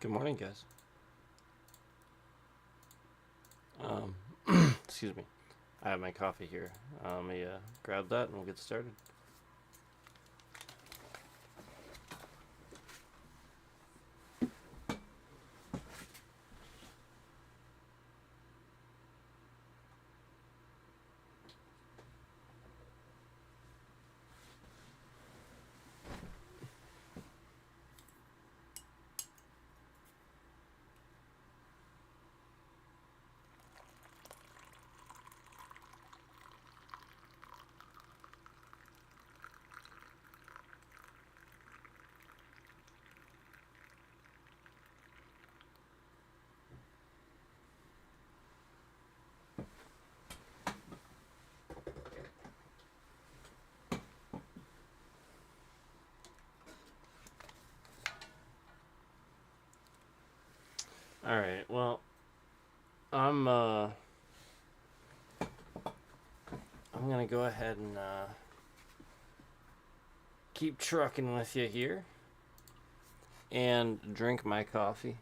Good morning, guys. Excuse me. I have my coffee here. Let me grab that and we'll get started. All right. Well, I'm gonna go ahead and keep trucking with you here and drink my coffee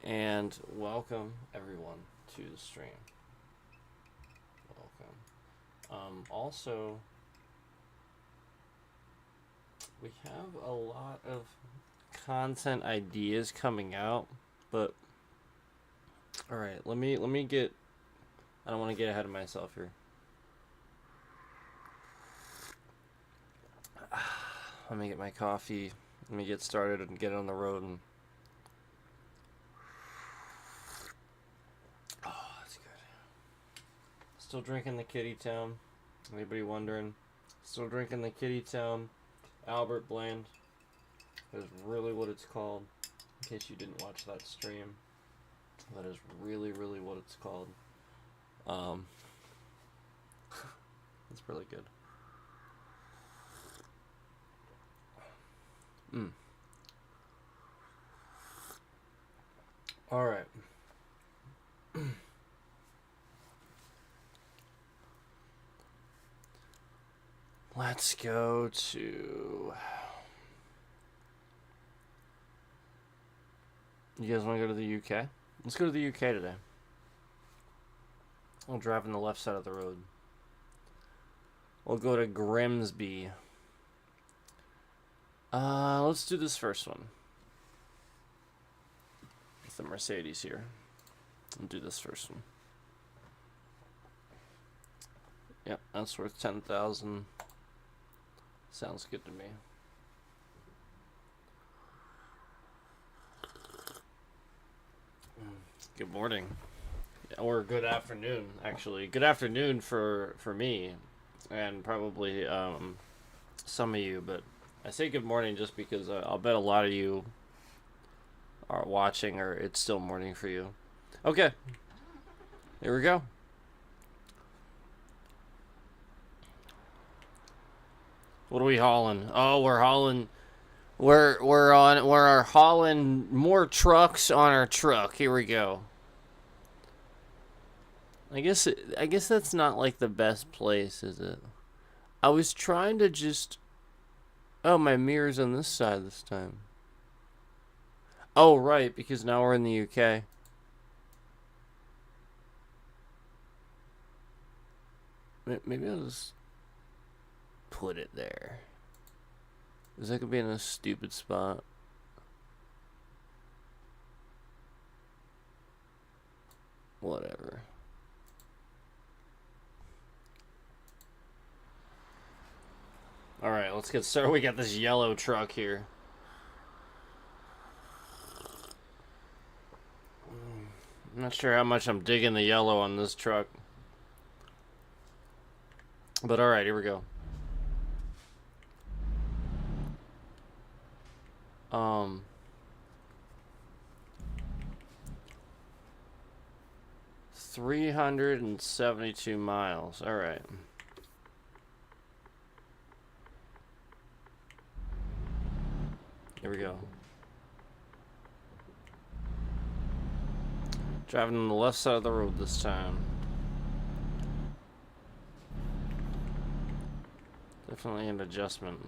and welcome everyone to the stream. Welcome. Also, we have a lot of content ideas coming out, but all right, let me get, I don't want to get ahead of myself here. Let me get my coffee. Let me get started and get on the road. And oh, that's good. Still drinking the Kitty Town. Anybody wondering? Still drinking the Kitty Town Albert Blend. That is really what it's called. In case you didn't watch that stream, that is really what it's called. It's really good. All right. Let's go to... You guys want to go to the UK? Let's go to the UK today. We'll drive on the left side of the road. We'll go to Grimsby. Let's do this first one. With the Mercedes here. We'll do this first one. Yep, that's worth 10,000. Sounds good to me. Good morning. Or good afternoon, actually. Good afternoon for me. And probably some of you, but I say good morning just because I'll bet a lot of you are watching or it's still morning for you. Okay. Here we go. What are we hauling? Oh, we're hauling. We're hauling more trucks on our truck. Here we go. I guess that's not like the best place, is it? I was trying to just... Oh, my mirror's on this side this time. Oh, right, because now we're in the UK. Maybe I'll just put it there. Is that gonna be in a stupid spot? Whatever. Alright, let's get started. We got this yellow truck here. I'm not sure how much I'm digging the yellow on this truck. But alright, here we go. 372 miles. Alright. Here we go. Driving on the left side of the road this time. Definitely an adjustment.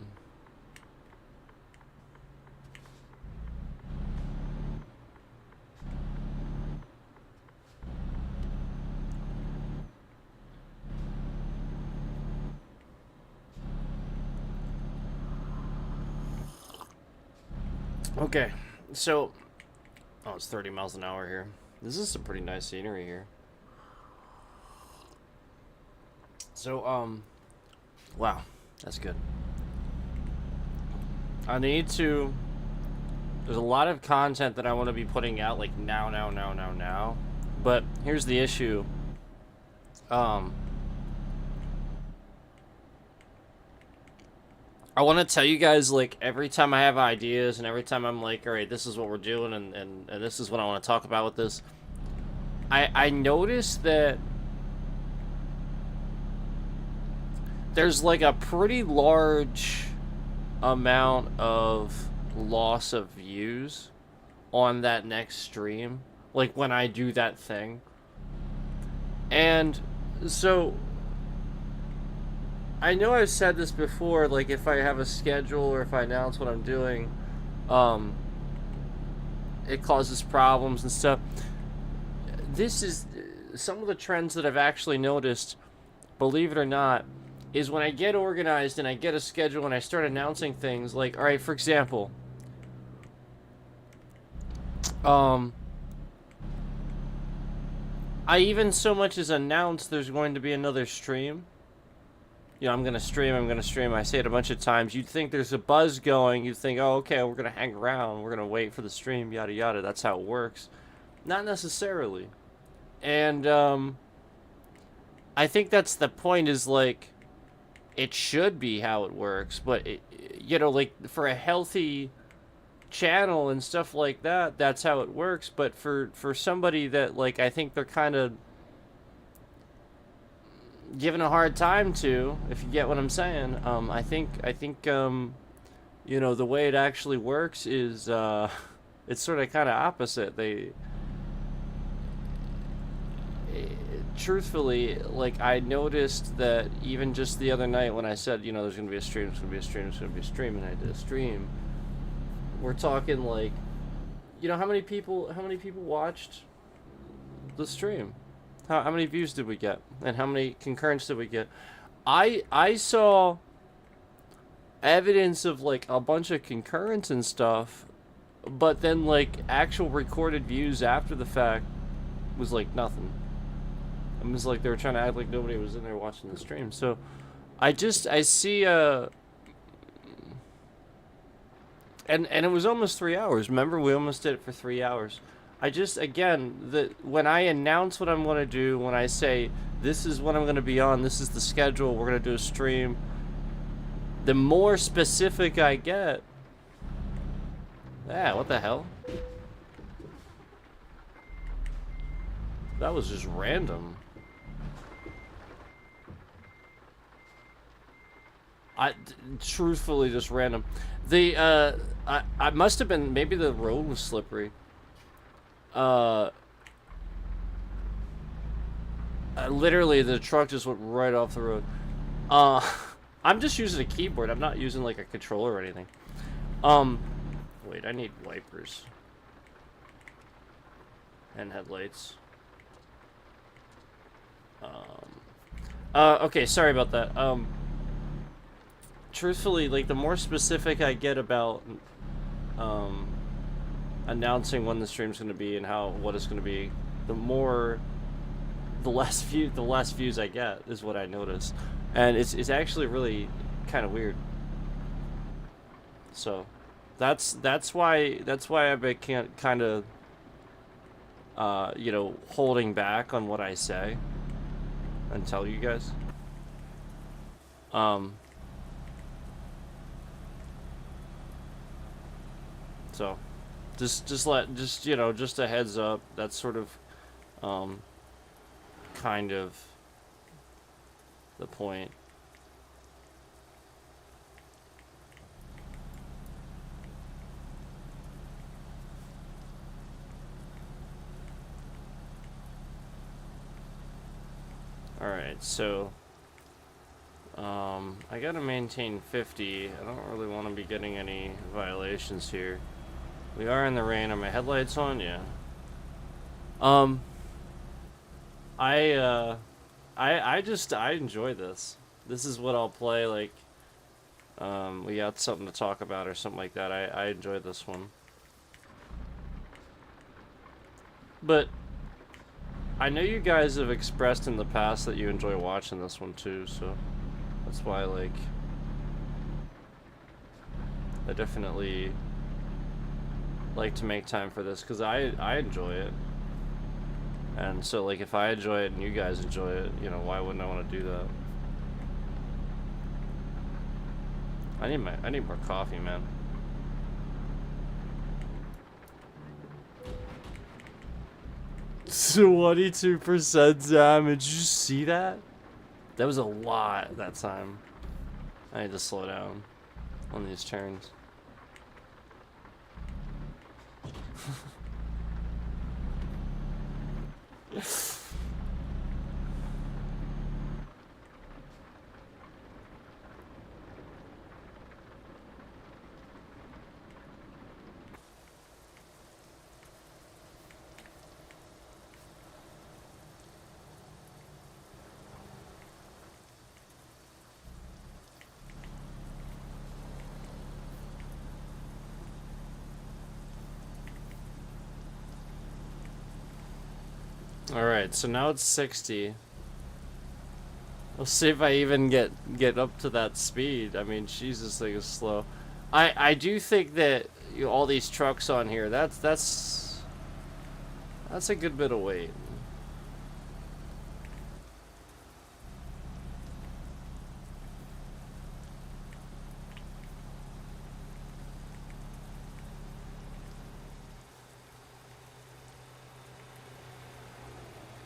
Okay, so oh, it's 30 miles an hour here. This is some pretty nice scenery here. So wow, that's good. I need to. There's a lot of content that I want to be putting out like now. But here's the issue. Um, I want to tell you guys like every time I have ideas and every time I'm like, all right, this is what we're doing and this is what I want to talk about with this. I noticed that there's like a pretty large amount of loss of views on that next stream, like when I do that thing. And so I know I've said this before, like if I have a schedule or if I announce what I'm doing, um, it causes problems and stuff. This is some of the trends that I've actually noticed, believe it or not, is when I get organized and I get a schedule and I start announcing things, like, all right, for example, I even so much as announced there's going to be another stream. You know, I'm gonna stream. I say it a bunch of times. You'd think there's a buzz going. You'd think, oh, okay, we're gonna hang around. We're gonna wait for the stream, yada yada. That's how it works. Not necessarily. And I think that's the point. Is like, it should be how it works, but it, you know, like for a healthy channel and stuff like that, that's how it works. But for somebody that like, I think they're kind of given a hard time to, if you get what I'm saying. I think you know, the way it actually works is it's sort of kind of opposite. They truthfully, like, I noticed that even just the other night when I said, you know, there's gonna be a stream, there's gonna be a stream, there's gonna be a stream, and I did a stream. We're talking like, you know, how many people watched the stream? How many views did we get? And how many concurrents did we get? I saw evidence of like a bunch of concurrents and stuff, but then like actual recorded views after the fact was like nothing. It was like they were trying to act like nobody was in there watching the stream. So I see and it was almost 3 hours. Remember, we almost did it for 3 hours. I just, again, when I announce what I'm going to do, when I say, this is what I'm going to be on, this is the schedule, we're going to do a stream, the more specific I get... Yeah, what the hell? That was just random. Truthfully, just random. I must have been, maybe the road was slippery. Literally, the truck just went right off the road. I'm just using a keyboard. I'm not using like a controller or anything. Wait, I need wipers and headlights. Okay, sorry about that. Truthfully, like, the more specific I get about announcing when the stream's going to be and what it's going to be, the less views I get is what I notice, and it's actually really kind of weird. So that's why I've been kind of you know, holding back on what I say and tell you guys. So just you know, just a heads up. That's sort of kind of the point. Alright, so I gotta maintain 50. I don't really want to be getting any violations here. We are in the rain. Are my headlights on? Yeah. I enjoy this. This is what I'll play, like, we got something to talk about or something like that. I enjoy this one. But I know you guys have expressed in the past that you enjoy watching this one too, so that's why, like, I definitely like to make time for this, because I enjoy it. And so, like, if I enjoy it and you guys enjoy it, you know, why wouldn't I want to do that? I need more coffee, man. So 22% damage. Did you see that? That was a lot that time. I need to slow down on these turns. Alright, so now it's 60. We'll see if I even get up to that speed. I mean, Jesus, this thing is slow. I do think that, you know, all these trucks on here, that's a good bit of weight.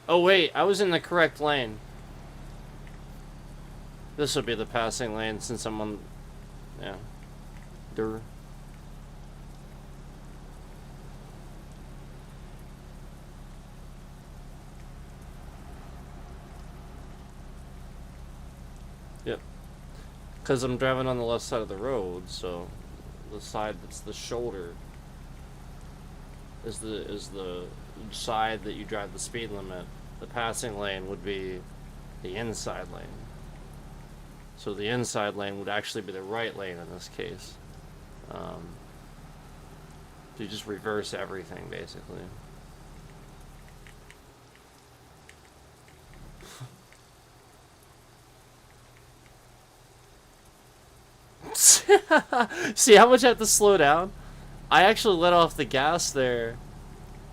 Oh wait, I was in the correct lane. This will be the passing lane since I'm on... Yeah. Durr. Yep. Because I'm driving on the left side of the road, so the side that's the shoulder is the side that you drive the speed limit. The passing lane would be the inside lane. So the inside lane would actually be the right lane in this case. So you just reverse everything, basically. See how much I have to slow down? I actually let off the gas there,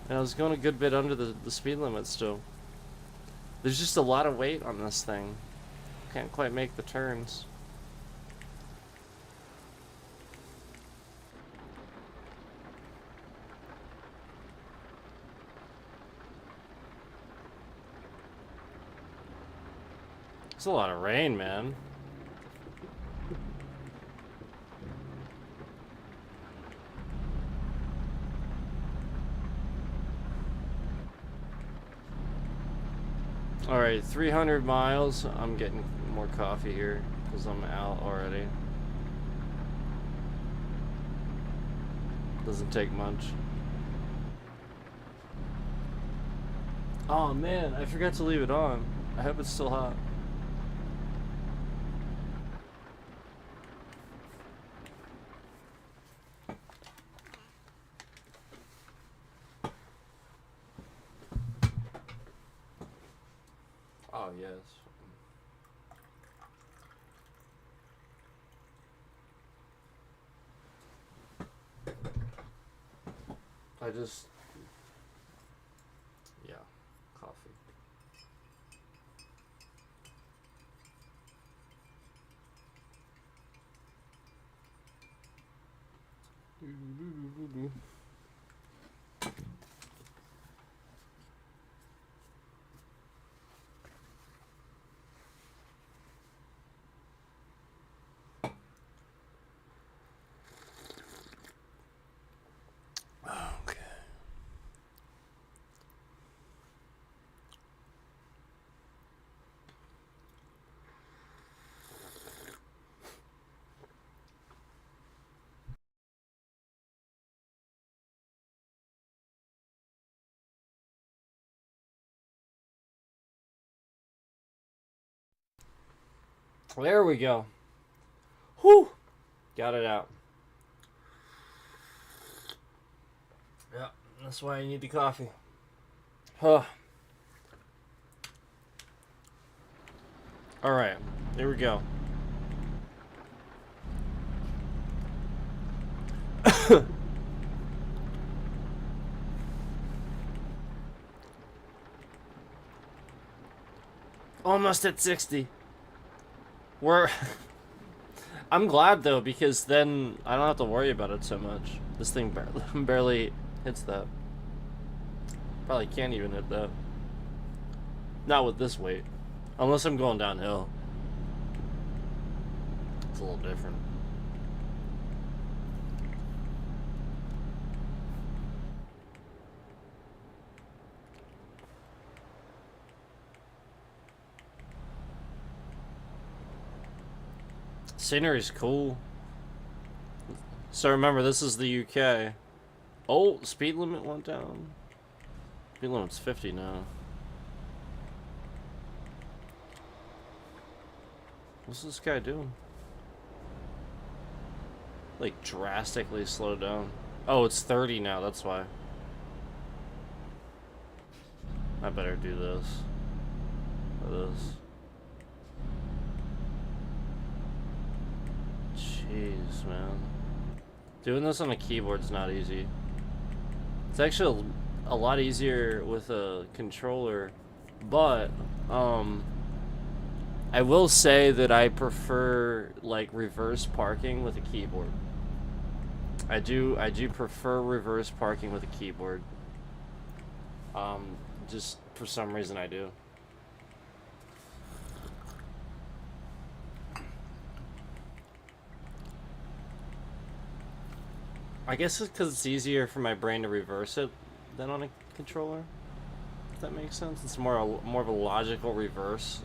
and I was going a good bit under the speed limit still. There's just a lot of weight on this thing. Can't quite make the turns. It's a lot of rain, man. Alright, 300 miles. I'm getting more coffee here because I'm out already. Doesn't take much. Oh man, I forgot to leave it on. I hope it's still hot. Oh yes. I just... Yeah, coffee. Okay. There we go. Whew! Got it out. Yeah, that's why I need the coffee. Huh. All right, here we go. Almost at 60. We're... I'm glad, though, because then I don't have to worry about it so much. This thing barely hits that. Probably can't even hit that. Not with this weight. Unless I'm going downhill. It's a little different. Scenery's cool. So remember, this is the UK. Oh, speed limit went down. Speed limit's 50 now. What's this guy doing? Like, drastically slowed down. Oh, it's 30 now, that's why. I better do this. Or this. Jeez, man. Doing this on a keyboard's not easy. It's actually a lot easier with a controller, but I will say that I prefer like reverse parking with a keyboard. I do prefer reverse parking with a keyboard. Just for some reason I do. I guess it's because it's easier for my brain to reverse it than on a controller. If that makes sense. It's more of a logical reverse.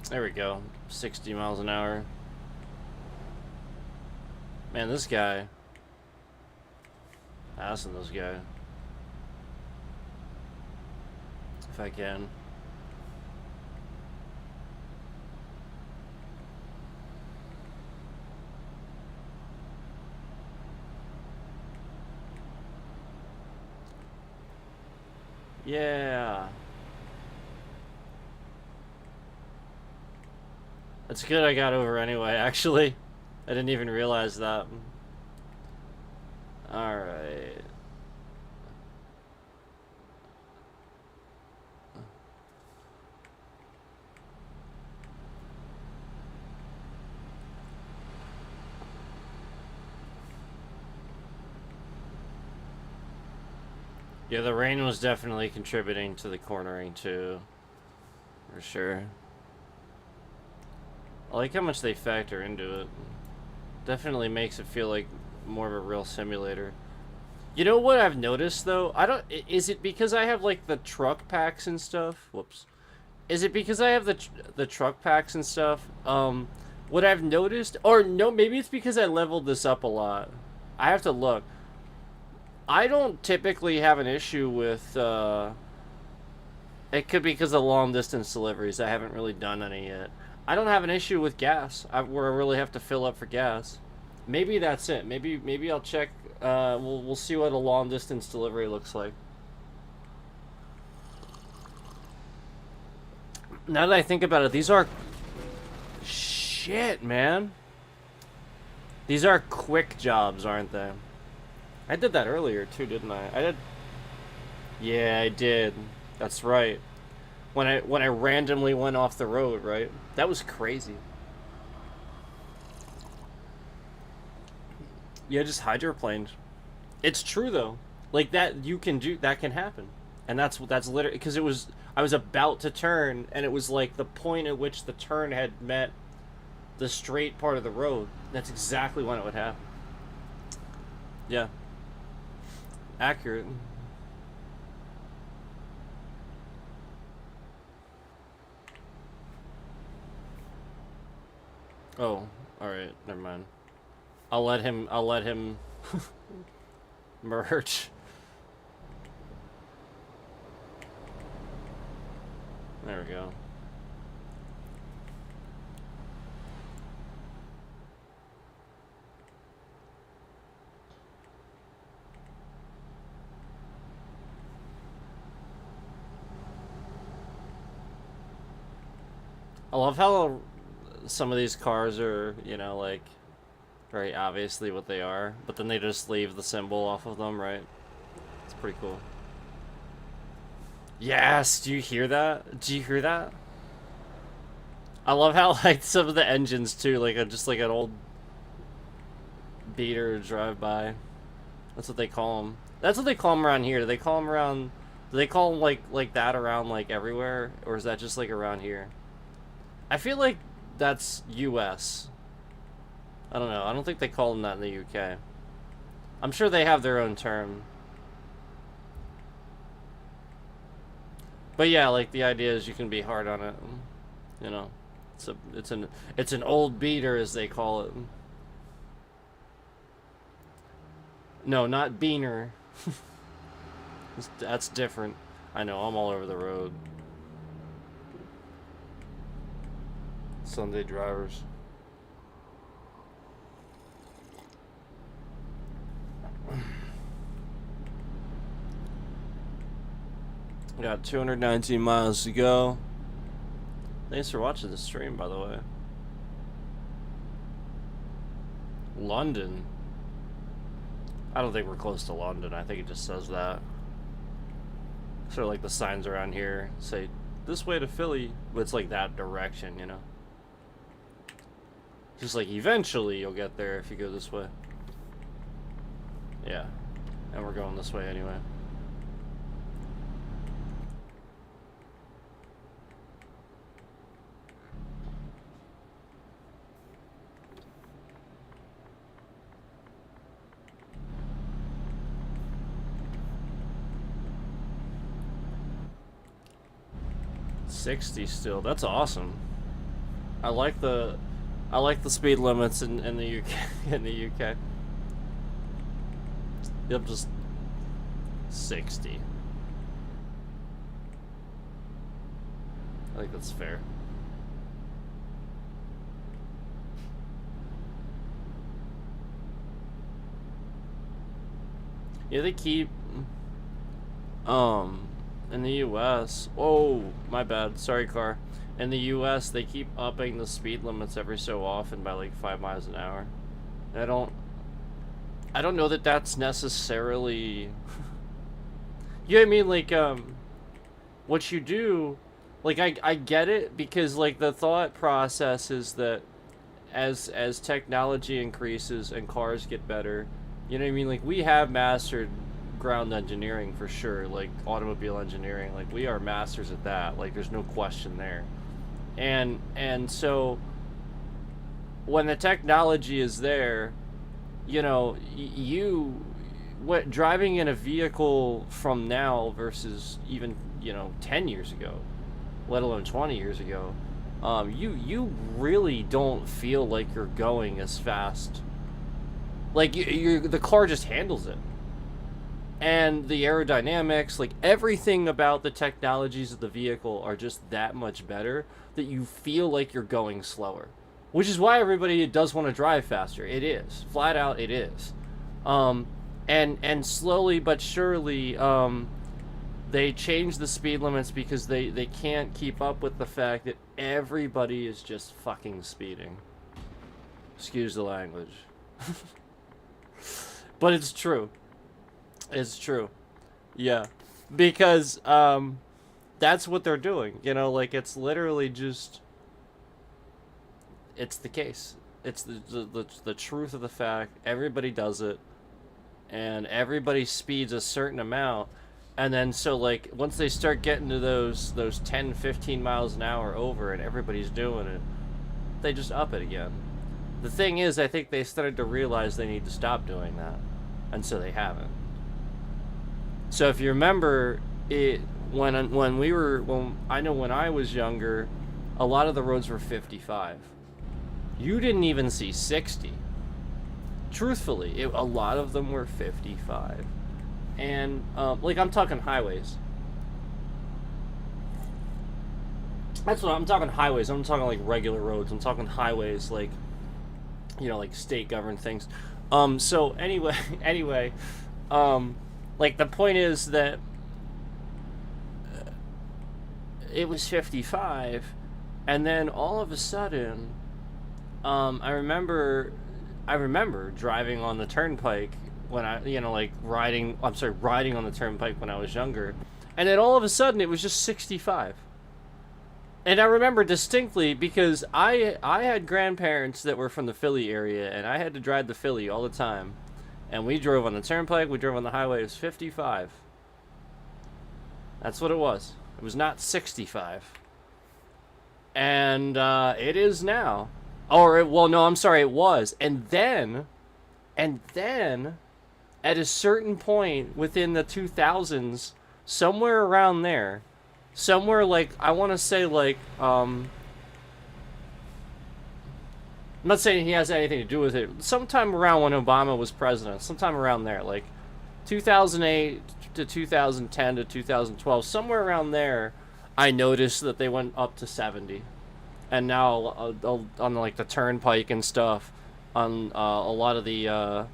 There we go. 60 miles an hour. Man, this guy. Passing this guy. If I can. Yeah. It's good I got over anyway, actually. I didn't even realize that. Alright. Yeah, the rain was definitely contributing to the cornering too. For sure. I like how much they factor into it. Definitely makes it feel like more of a real simulator. You know what I've noticed though? Is it because I have like the truck packs and stuff? Whoops. Is it because I have the truck packs and stuff? What I've noticed, or no, maybe it's because I leveled this up a lot. I have to look. I don't typically have an issue with, it could be because of long distance deliveries. I haven't really done any yet. I don't have an issue with gas, where I really have to fill up for gas. Maybe that's it. Maybe I'll check, we'll see what a long distance delivery looks like. Now that I think about it, these are, shit, man. These are quick jobs, aren't they? I did that earlier too, didn't I? I did. Yeah, I did. That's right. When I randomly went off the road, right? That was crazy. Yeah, just hydroplaned. It's true though. Like that, that can happen, and that's literally because I was about to turn, and it was like the point at which the turn had met the straight part of the road. That's exactly when it would happen. Yeah. Accurate. Oh, alright, never mind. I'll let him merge. There we go. I love how some of these cars are, you know, like very obviously what they are, but then they just leave the symbol off of them, right? It's pretty cool. Yes, do you hear that? Do you hear that? I love how like some of the engines too, like just like an old beater drive by. That's what they call them. That's what they call them around here. Do they call them around? Do they call them like that around like everywhere, or is that just like around here? I feel like that's U.S. I don't know. I don't think they call them that in the UK. I'm sure they have their own term. But yeah, like the idea is you can be hard on it. You know, it's an old beater as they call it. No, not beaner. That's different. I know. I'm all over the road. Sunday drivers. We got 219 miles to go. Thanks for watching the stream, by the way. London. I don't think we're close to London. I think it just says that. Sort of like the signs around here say, this way to Philly, but it's like that direction, you know? Just like eventually you'll get there if you go this way. Yeah. And we're going this way anyway. $60 still. That's awesome. I like the speed limits in the UK in the UK. Yep, just 60. I think that's fair. Yeah, they keep in the US. Oh, my bad. Sorry, car. In the US, they keep upping the speed limits every so often by like 5 miles an hour. I don't know that that's necessarily you know what I mean, like what you do, like I get it, because like the thought process is that as technology increases and cars get better, you know what I mean, like we have mastered ground engineering for sure, like automobile engineering, like we are masters at that, like there's no question there. And so when the technology is there, you know, what driving in a vehicle from now versus even, you know, 10 years ago, let alone 20 years ago, you really don't feel like you're going as fast. Like the car just handles it. And the aerodynamics, like everything about the technologies of the vehicle are just that much better that you feel like you're going slower. Which is why everybody does want to drive faster. It is. Flat out, it is. And slowly but surely, they change the speed limits because they can't keep up with the fact that everybody is just fucking speeding. Excuse the language. But it's true. It's true. Yeah. Because, that's what they're doing. You know, like, it's literally just... It's the case. It's the truth of the fact. Everybody does it. And everybody speeds a certain amount. And then, so, like, once they start getting to those 10, 15 miles an hour over and everybody's doing it, they just up it again. The thing is, I think they started to realize they need to stop doing that. And so they haven't. So if you remember, when I was younger, a lot of the roads were 55. You didn't even see 60. Truthfully, a lot of them were 55. And, like, I'm talking highways. That's what I'm talking, highways. I'm talking, like, regular roads. I'm talking highways, like, you know, like, state-governed things. So, anyway, like, the point is that it was 55, And then all of a sudden, I remember driving on the turnpike when I, like riding on the turnpike when I was younger. And then all of a sudden it was just 65. And I remember distinctly because I had grandparents that were from the Philly area, and I had to drive to Philly all the time. And we drove on the turnpike, we drove on the highway, it was 55. That's what it was. It was not 65. And it is now. No, I'm sorry, it was. And then, at a certain point within the 2000s, somewhere around there, somewhere like, I want to say like, I'm not saying he has anything to do with it, sometime around when Obama was president, sometime around there, like 2008 to 2010 to 2012, somewhere around there, I noticed that they went up to 70. And now on like the turnpike and stuff, on a lot of the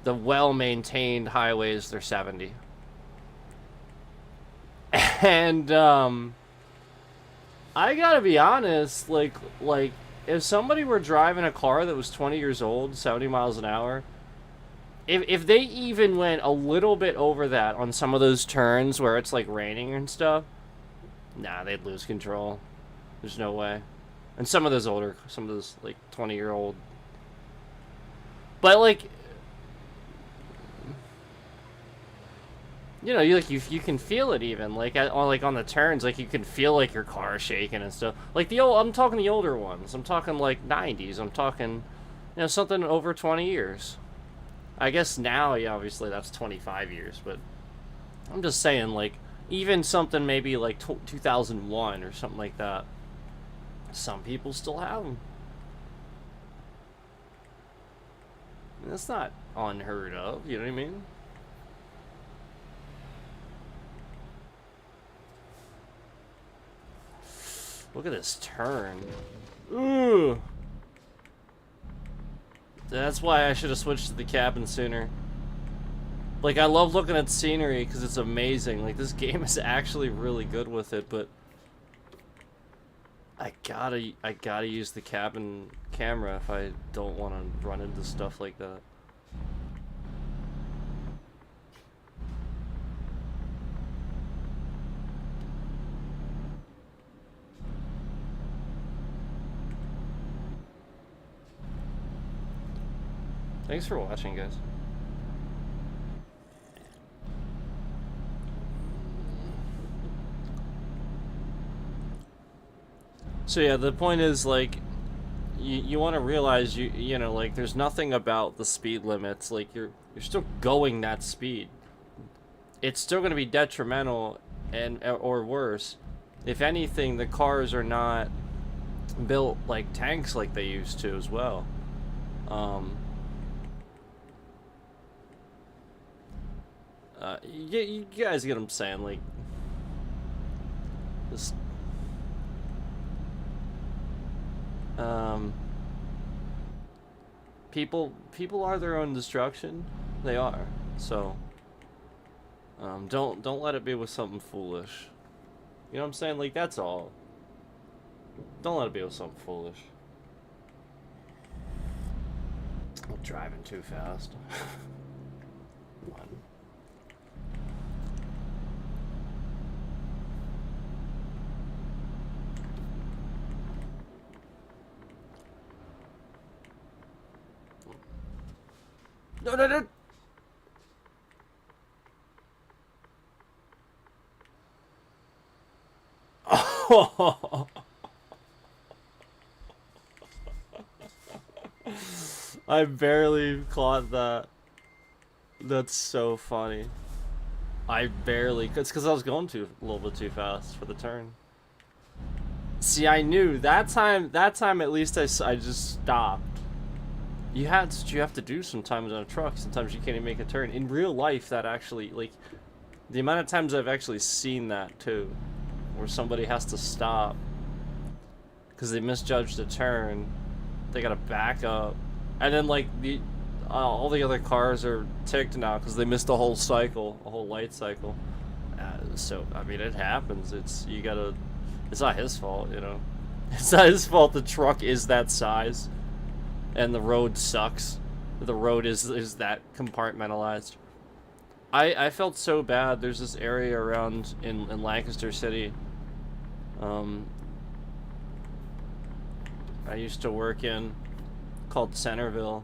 well-maintained highways, they're 70. And I gotta be honest, like if somebody were driving a car that was 20 years old, 70 miles an hour, if they even went a little bit over that on some of those turns where it's like raining and stuff, nah, they'd lose control. There's no way. And some of those like 20-year-old. But like, you can feel it even like on the turns, like you can feel like your car shaking and stuff. Like I'm talking the older ones. I'm talking like 90s. I'm talking, something over 20 years. I guess now, yeah, obviously that's 25 years, but I'm just saying, like, even something maybe like 2001 or something like that. Some people still have them. That's not unheard of, you know what I mean? Look at this turn. Ooh. That's why I should have switched to the cabin sooner. Like, I love looking at scenery because it's amazing. Like, this game is actually really good with it, but I gotta use the cabin camera if I don't want to run into stuff like that. Thanks for watching, guys. So yeah, the point is, like, you want to realize you know, like, there's nothing about the speed limits. Like, you're still going that speed. It's still going to be detrimental or worse. If anything, the cars are not built like tanks like they used to as well. You guys get what I'm saying, like, this. People are their own destruction. They are. So, don't let it be with something foolish. You know what I'm saying? Like, that's all. Don't let it be with something foolish. I'm driving too fast. One. No. Oh. I barely caught that. That's so funny. It's because I was going a little bit too fast for the turn. See, I knew that time at least I just stopped. You have to do sometimes on a truck. Sometimes you can't even make a turn. In real life, that actually, like, the amount of times I've actually seen that too, where somebody has to stop because they misjudged a turn, they gotta back up, and then like all the other cars are ticked now because they missed a whole cycle, a whole light cycle. So I mean, it happens. It's not his fault, you know. It's not his fault the truck is that size. And the road sucks. The road is that compartmentalized. I felt so bad. There's this area around in Lancaster City. I used to work in, called Centerville,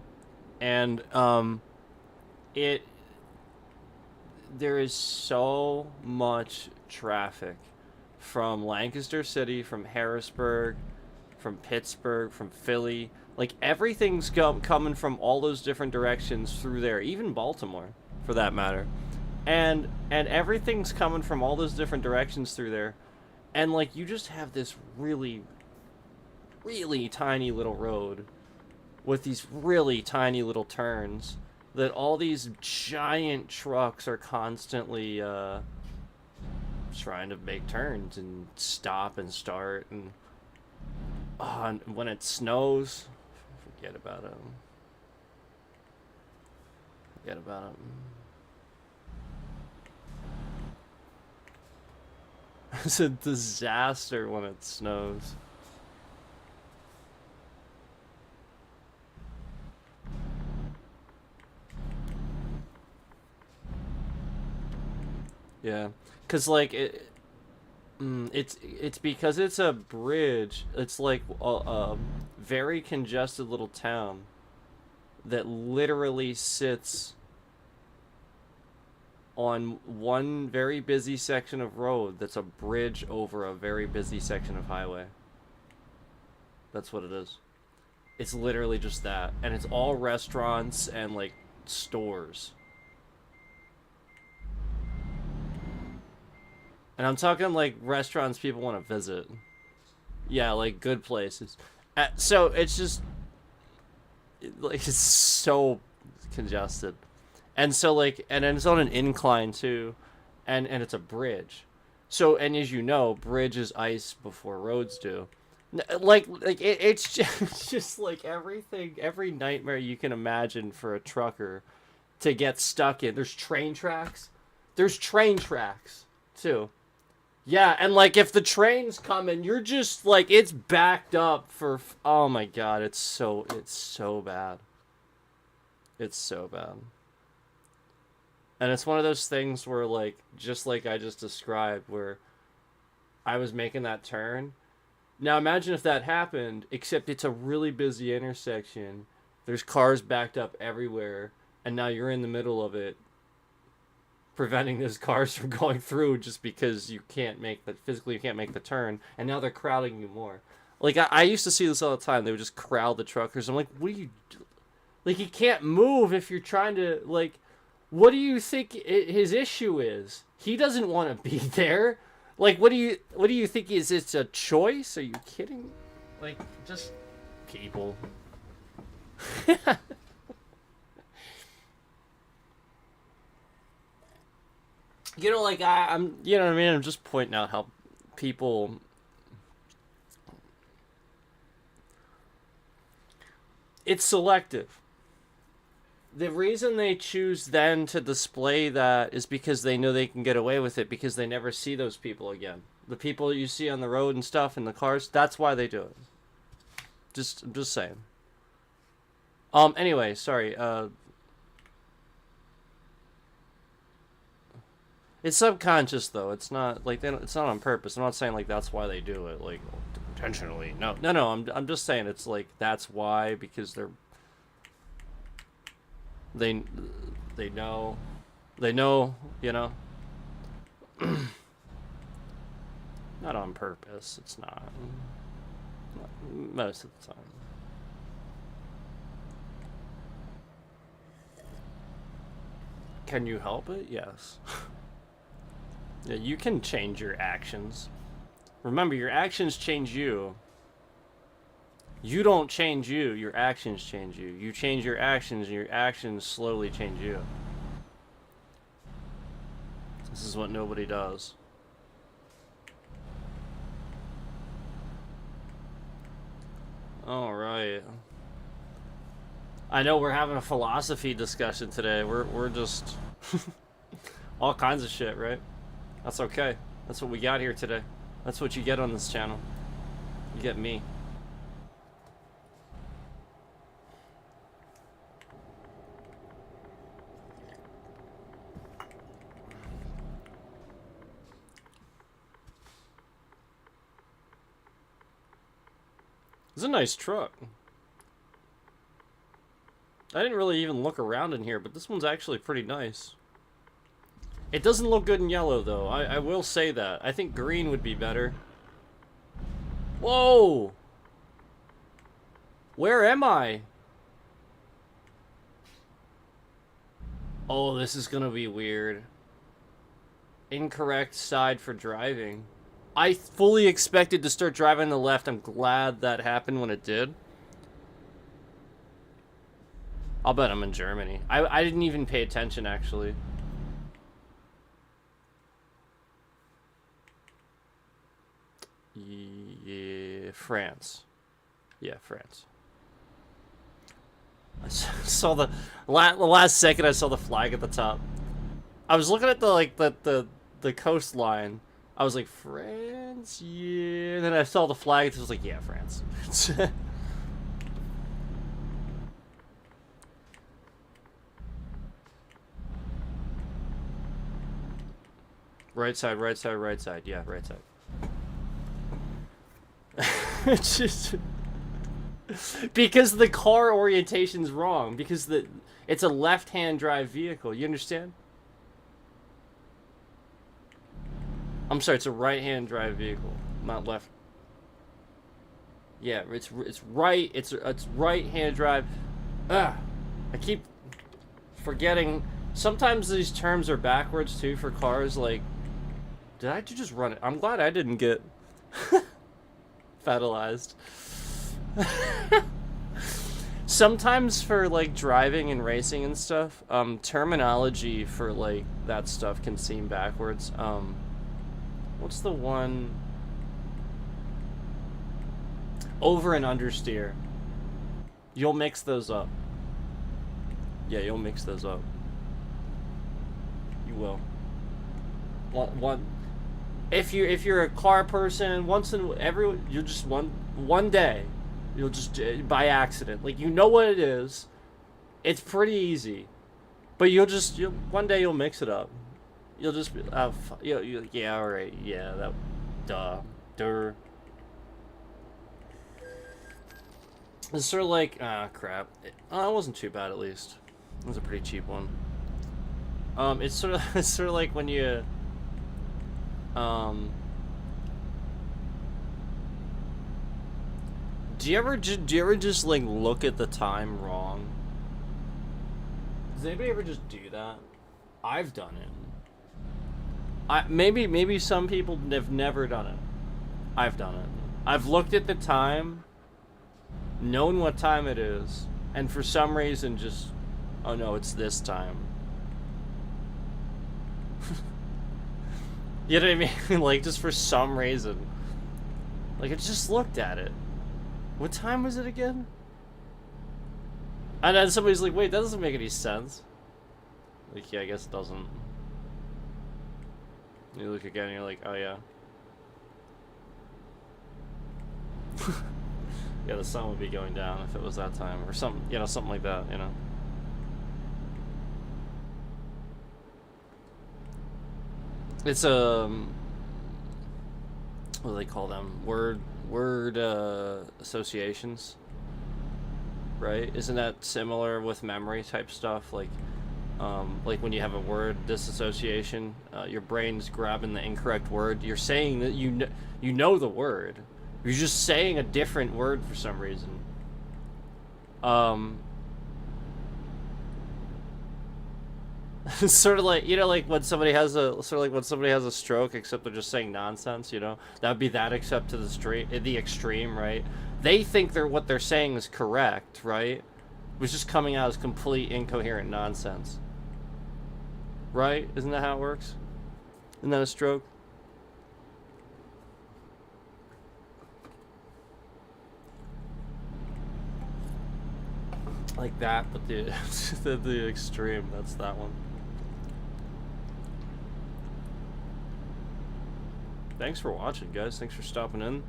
and there is so much traffic from Lancaster City, from Harrisburg, from Pittsburgh, from Philly. Like, everything's coming from all those different directions through there, even Baltimore, for that matter. And everything's coming from all those different directions through there. And, like, you just have this really, really tiny little road with these really tiny little turns that all these giant trucks are constantly trying to make turns and stop and start. And when it snows, forget about it. Forget about it. It's a disaster when it snows. Yeah, cause like it's because it's a bridge. It's like a very congested little town that literally sits on one very busy section of road that's a bridge over a very busy section of highway. That's what it is. It's literally just that. And it's all restaurants and, like, stores. And I'm talking, like, restaurants people want to visit. Yeah, like, good places. So, it's just... Like, it's so congested. And so, like, and then it's on an incline, too. And it's a bridge. So, and as you know, bridges ice before roads do. It's just like everything, every nightmare you can imagine for a trucker to get stuck in. There's train tracks. There's train tracks, too. Yeah, and, like, if the train's coming, you're just, like, it's backed up for... Oh, my God, it's so bad. It's so bad. And it's one of those things where, like, just like I just described, where I was making that turn. Now imagine if that happened, except it's a really busy intersection. There's cars backed up everywhere, and now you're in the middle of it, preventing those cars from going through just because you can't make the physically you can't make the turn, and now they're crowding you more. Like, I used to see this all the time. They would just crowd the truckers. I'm like, what do you do? Like, you can't move if you're trying to, like... What do you think his issue is? He doesn't want to be there. Like, what do you think is it's a choice? Are you kidding? Like, just people. You know, like, I'm, you know what I mean? I'm just pointing out how people... It's selective. The reason they choose then to display that is because they know they can get away with it because they never see those people again. The people you see on the road and stuff in the cars, that's why they do it. I'm just saying. Anyway, sorry. It's subconscious though. It's not like it's not on purpose. I'm not saying like that's why they do it, like intentionally. No. I'm just saying it's like that's why, because they know, you know. Not on purpose. It's not most of the time. Can you help it? Yes. Yeah, you can change your actions. Remember, your actions change you. You don't change you, your actions change you. You change your actions, and your actions slowly change you. This is what nobody does. Alright. I know we're having a philosophy discussion today. We're just... all kinds of shit, right? That's okay. That's what we got here today. That's what you get on this channel. You get me. It's a nice truck. I didn't really even look around in here, but this one's actually pretty nice. It doesn't look good in yellow, though. I will say that. I think green would be better. Whoa! Where am I? Oh, this is gonna be weird. Incorrect side for driving. I fully expected to start driving on the left. I'm glad that happened when it did. I'll bet I'm in Germany. I didn't even pay attention, actually. Yeah, France. Yeah, France. I saw the last second I saw the flag at the top. I was looking at the coastline. I was like, France? Yeah. And then I saw the flag and I was like, yeah, France. Right side, right side, right side. Yeah, right side. It's just because the car orientation's wrong. Because it's a left-hand drive vehicle. You understand? I'm sorry, it's a right-hand drive vehicle, not left. Yeah, it's right. It's right-hand drive. I keep forgetting. Sometimes these terms are backwards too for cars. Like, did I just run it? I'm glad I didn't get fatalized. Sometimes for like driving and racing and stuff, terminology for like that stuff can seem backwards. What's the one? Over and understeer. You'll mix those up. Yeah, you'll mix those up. You will. One. If you're a car person, you'll just one day, you'll just by accident, like you know what it is. It's pretty easy, but one day you'll mix it up. You'll just be, yeah, all right, yeah, duh. It's sort of like, crap. It wasn't too bad, at least. It was a pretty cheap one. It's sort of like when you, do you ever just like look at the time wrong? Does anybody ever just do that? I've done it. Maybe some people have never done it. I've done it. I've looked at the time, known what time it is, and for some reason just, oh no, it's this time. You know what I mean? Like, just for some reason. Like, I just looked at it. What time was it again? And then somebody's like, wait, that doesn't make any sense. Like, yeah, I guess it doesn't. You look again and you're like, oh yeah. Yeah, the sun would be going down if it was that time. Or something, something like that, It's what do they call them? Word associations, right? Isn't that similar with memory type stuff? Like when you have a word disassociation, your brain's grabbing the incorrect word. You're saying that you know the word. You're just saying a different word for some reason. It's sort of like, like when somebody has a stroke, except they're just saying nonsense, That would be that, except to the extreme, right? They think what they're saying is correct, right? It was just coming out as complete incoherent nonsense. Right? Isn't that how it works? Isn't that a stroke? Like that, but the extreme, that's that one. Thanks for watching, guys. Thanks for stopping in.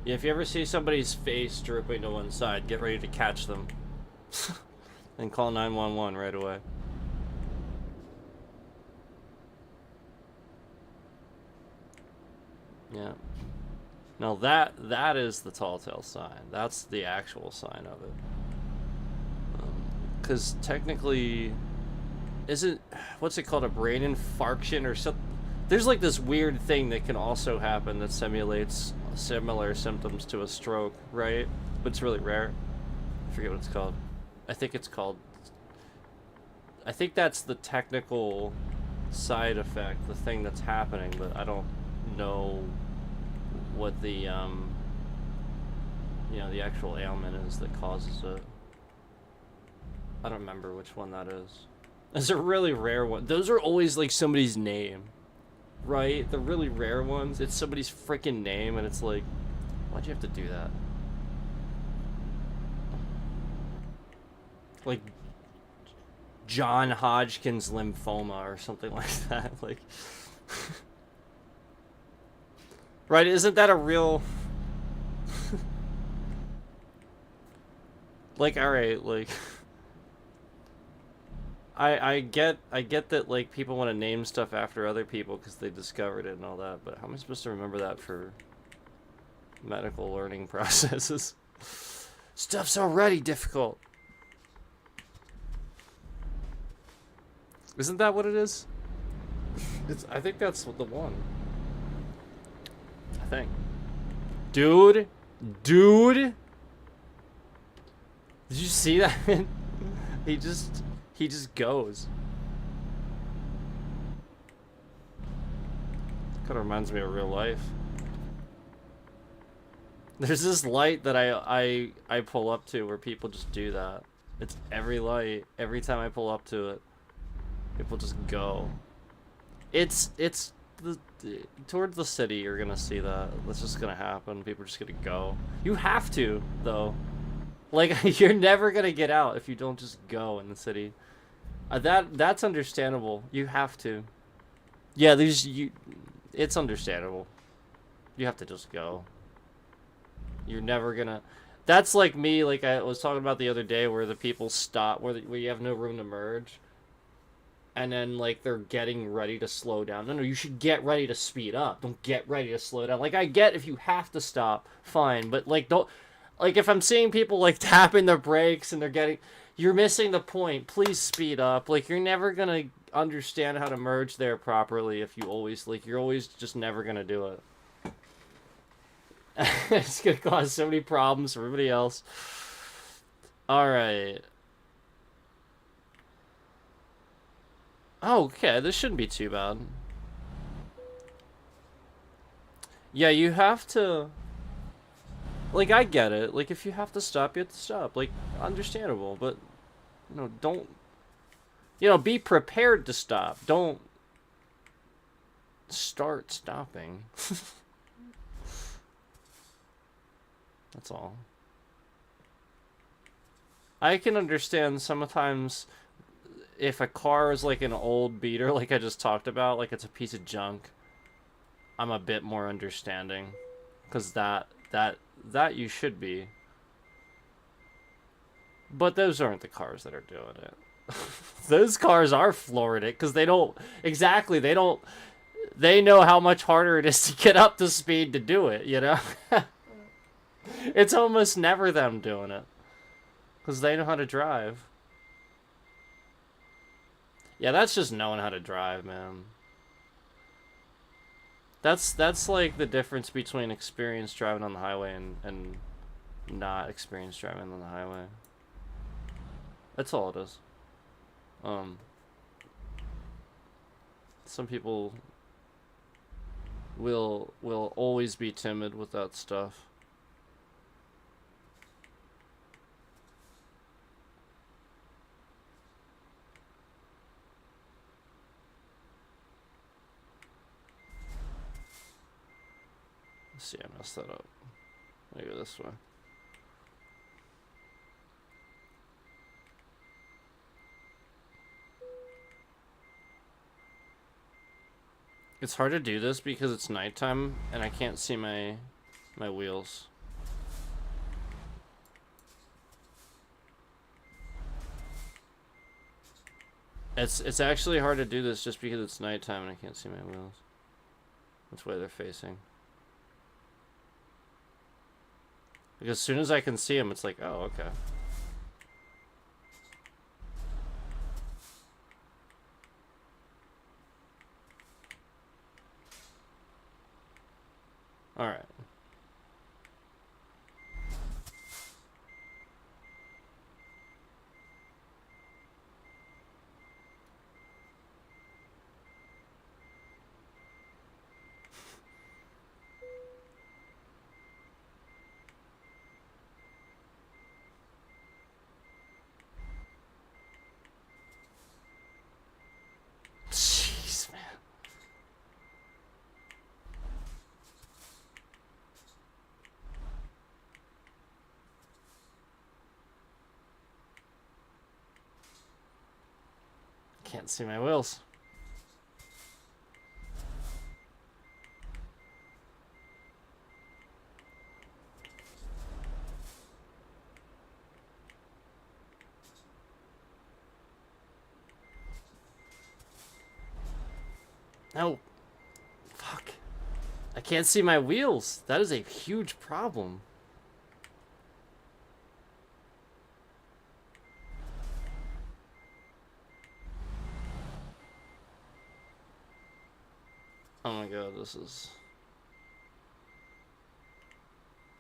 Yeah, if you ever see somebody's face drooping to one side, get ready to catch them. And call 911 right away. Yeah. Now that is the tall tale sign. That's the actual sign of it. Because technically, isn't, what's it called, a brain infarction or something? There's like this weird thing that can also happen that simulates similar symptoms to a stroke, right? But it's really rare. I forget what it's called. I think it's called, I think that's the technical side effect, the thing that's happening, but I don't know what the, you know, the actual ailment is that causes it. I don't remember which one that is. It's a really rare one. Those are always like somebody's name, right? The really rare ones, it's somebody's freaking name, and it's like, why'd you have to do that? Like John Hodgkin's lymphoma or something like that. Like, right? Isn't that a real? Like, all right, like. I get that, like, people want to name stuff after other people because they discovered it and all that, but how am I supposed to remember that for medical learning processes? Stuff's already difficult. Isn't that what it is? I think that's the one. I think. Dude! Did you see that? He just goes. Kind of reminds me of real life. There's this light that I pull up to where people just do that. It's every light. Every time I pull up to it, people just go. It's towards the city. You're gonna see that. That's just gonna happen. People are just gonna go. You have to though. Like, you're never gonna get out if you don't just go in the city. That's understandable. You have to. Yeah, it's understandable. You have to just go. You're never gonna. That's like me. Like I was talking about the other day, where the people stop, where you have no room to merge, and then like they're getting ready to slow down. No, you should get ready to speed up. Don't get ready to slow down. Like, I get if you have to stop, fine, but like don't. Like, if I'm seeing people, like, tapping their brakes and they're getting... You're missing the point. Please speed up. Like, you're never gonna understand how to merge there properly if you always... Like, you're always just never gonna do it. It's gonna cause so many problems for everybody else. Alright. Oh, okay. This shouldn't be too bad. Yeah, you have to... Like, I get it. Like, if you have to stop, you have to stop. Like, understandable. But, you know, don't... You know, be prepared to stop. Don't start stopping. That's all. I can understand sometimes if a car is like an old beater, like I just talked about, like it's a piece of junk, I'm a bit more understanding. Because that you should be. But those aren't the cars that are doing it. Those cars are flooring it because they don't... Exactly, they don't... They know how much harder it is to get up to speed to do it, you know? It's almost never them doing it. Because they know how to drive. Yeah, that's just knowing how to drive, man. That's like the difference between experienced driving on the highway and not experienced driving on the highway. That's all it is. Some people will always be timid with that stuff. Let's see, I messed that up. Let me go this way. It's hard to do this because it's nighttime and I can't see my wheels. It's actually hard to do this just because it's nighttime and I can't see my wheels. Which way they're facing. Because as soon as I can see them, it's like, oh, okay. Alright. Jeez, man. Can't see my wheels. No. Fuck. I can't see my wheels. That is a huge problem. Oh my god, this is...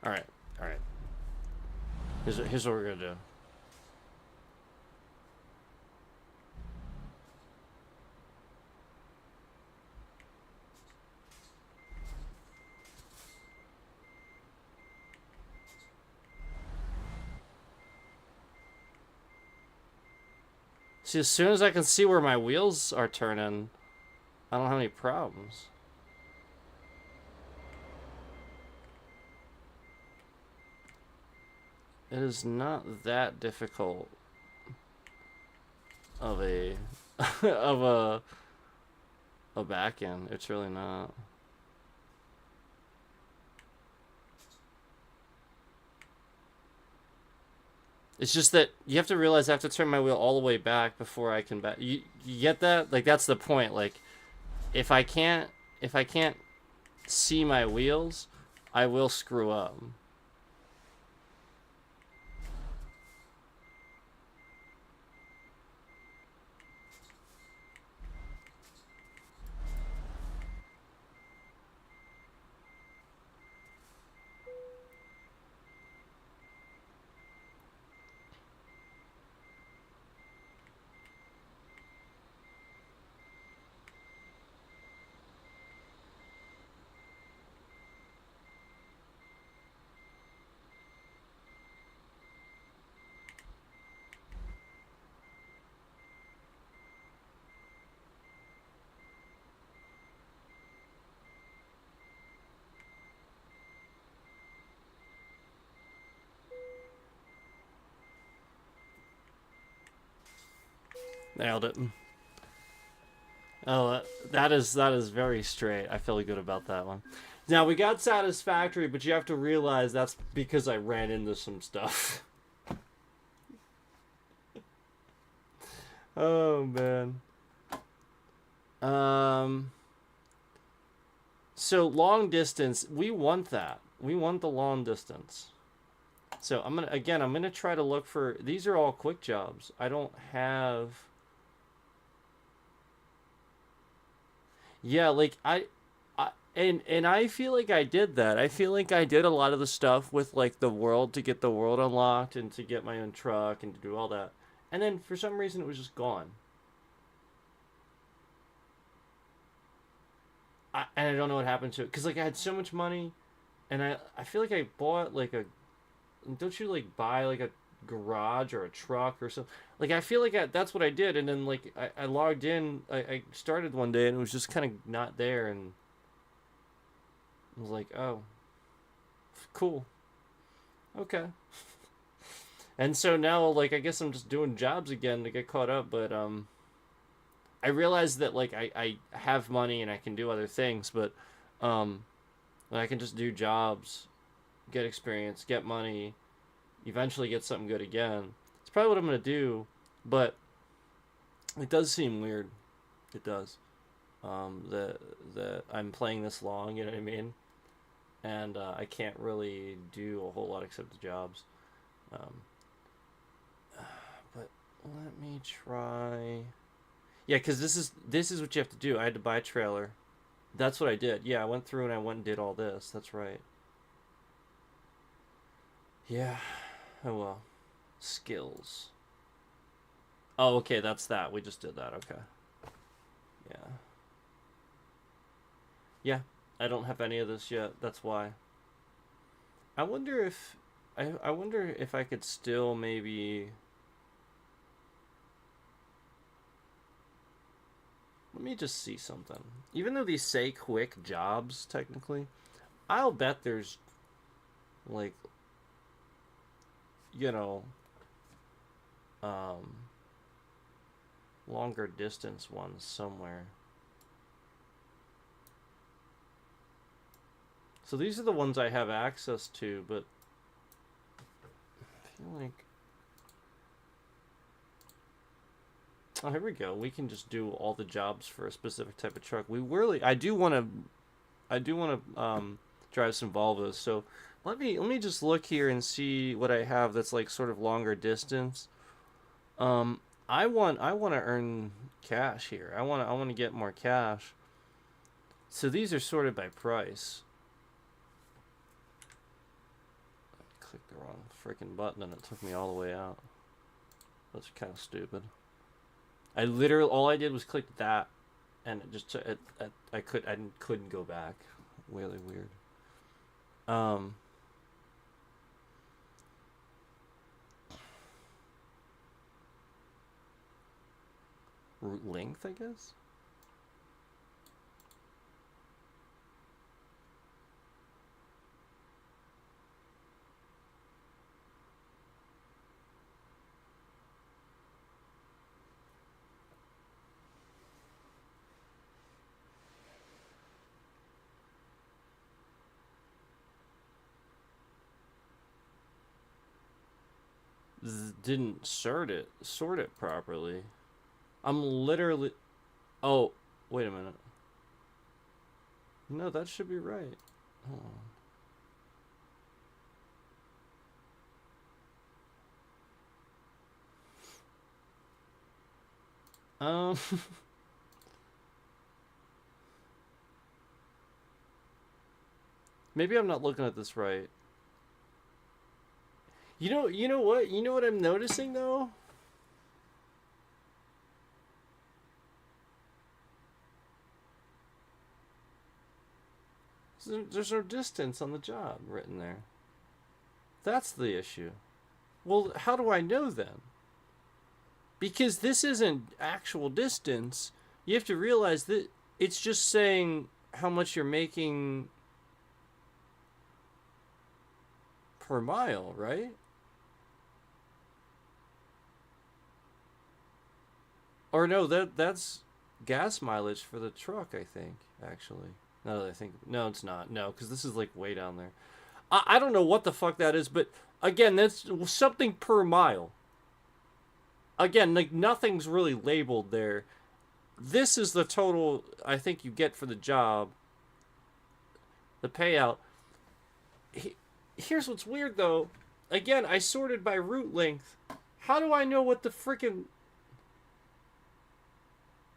Alright, alright. Here's what we're gonna do. See, as soon as I can see where my wheels are turning, I don't have any problems. It is not that difficult of a of a back end. It's really not. It's just that you have to realize I have to turn my wheel all the way back before I can back. You get that? Like, that's the point. Like, if I can't see my wheels, I will screw up. Nailed it. Oh, that is very straight. I feel good about that one. Now, we got satisfactory, but you have to realize that's because I ran into some stuff. Oh, man. So, long distance, we want that. We want the long distance. So, I'm gonna try to look for... These are all quick jobs. I don't have... Yeah, like and I feel like I did that. I feel like I did a lot of the stuff with like the world to get the world unlocked and to get my own truck and to do all that. And then for some reason it was just gone. And I don't know what happened to it cuz like I had so much money and I feel like I bought like a don't you like buy like a garage or a truck or something? Like I feel like that's what I did, and then like I logged in. I started one day and it was just kind of not there, and I was like, oh, cool, okay. And so now like I guess I'm just doing jobs again to get caught up, but I realized that like I have money and I can do other things, but I can just do jobs, get experience, get money, eventually get something good again. It's probably what I'm gonna do, but It does seem weird. It does. That I'm playing this long, you know what I mean? And I can't really do a whole lot except the jobs. Um, but let me try. Yeah, because this is what you have to do. I had to buy a trailer. That's what I did. Yeah, I went through and I went and did all this. That's right. Yeah. Oh well. Skills. Oh, okay. That's that. We just did that. Okay. Yeah. Yeah. I don't have any of this yet. That's why. I wonder if I wonder if I could still maybe. Let me just see something. Even though these say quick jobs, technically, I'll bet there's like, you know, um, longer distance ones somewhere. So these are the ones I have access to, but I feel like. Oh, here we go. We can just do all the jobs for a specific type of truck. We really, I do want to drive some Volvos. So let me just look here and see what I have that's like sort of longer distance. I want to earn cash here. I want to get more cash. So these are sorted by price. I clicked the wrong freaking button and it took me all the way out. That's kind of stupid. I literally all I did was click that, and it just I couldn't go back. Really weird. Um, route length, I guess. Didn't sort it properly. I'm literally. Oh, wait a minute. No, that should be right. Hold on. Maybe I'm not looking at this right. You know what? You know what I'm noticing though? There's no distance on the job written there. That's the issue. Well, how do I know then? Because this isn't actual distance. You have to realize that it's just saying how much you're making per mile, right? Or no, that's gas mileage for the truck, I think, actually. No, I think no, it's not. No, because this is like way down there. I don't know what the fuck that is, but again, that's something per mile. Again, like nothing's really labeled there. This is the total I think you get for the job, the payout. Here's what's weird though. Again, I sorted by route length. How do I know what the freaking?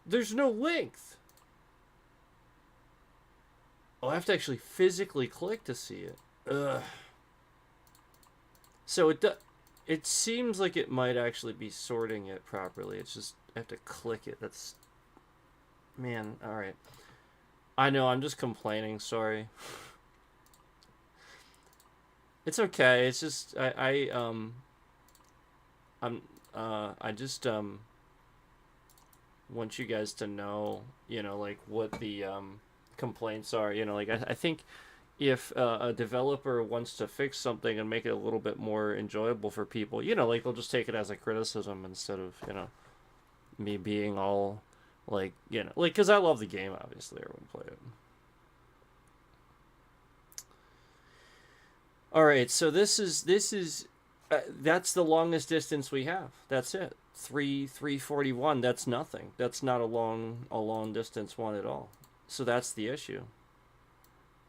There's no length. Oh, I have to actually physically click to see it. Ugh. So it seems like it might actually be sorting it properly. It's just I have to click it. That's man. All right. I know. I'm just complaining. Sorry. It's okay. It's just I just want you guys to know, like what the complaints are. Like I think if a developer wants to fix something and make it a little bit more enjoyable for people, like they'll just take it as a criticism instead of, me being all like, like, because I love the game, obviously, everyone play it. All right, so this is That's the longest distance we have. That's it. 341. That's nothing. That's not a long distance one at all. So that's the issue.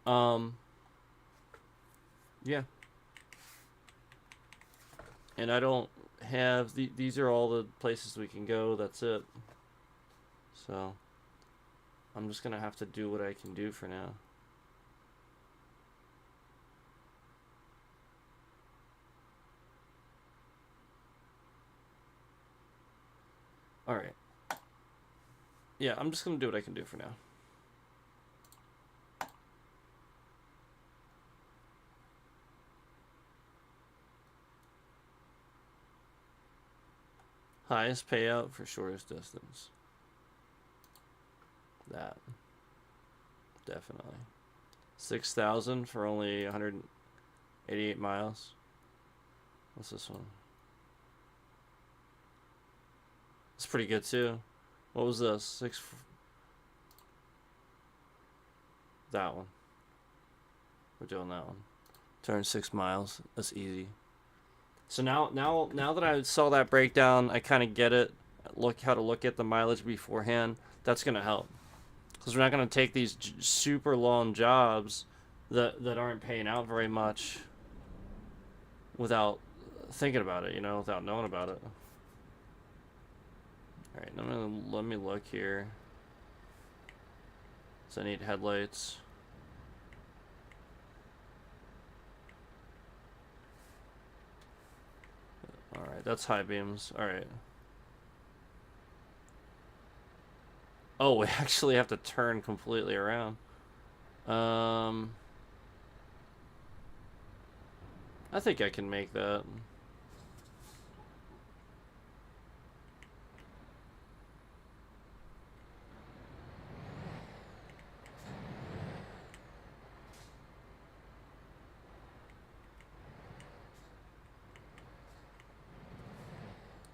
Um yeah. And I don't have these are all the places we can go. That's it. So I'm just going to have to do what I can do for now. All right. Yeah, I'm just going to do what I can do for now. Highest payout for shortest distance. That. Definitely. 6,000 for only 188 miles. What's this one? It's pretty good too. What was this? That one. We're doing that one. Turn 6 miles. That's easy. So now that I saw that breakdown, I kind of get it. Look how to look at the mileage beforehand. That's gonna help, because we're not gonna take these super long jobs that aren't paying out very much without thinking about it, without knowing about it. All right, let me look here. So I need headlights. All right, that's high beams. All right. Oh, we actually have to turn completely around. I think I can make that.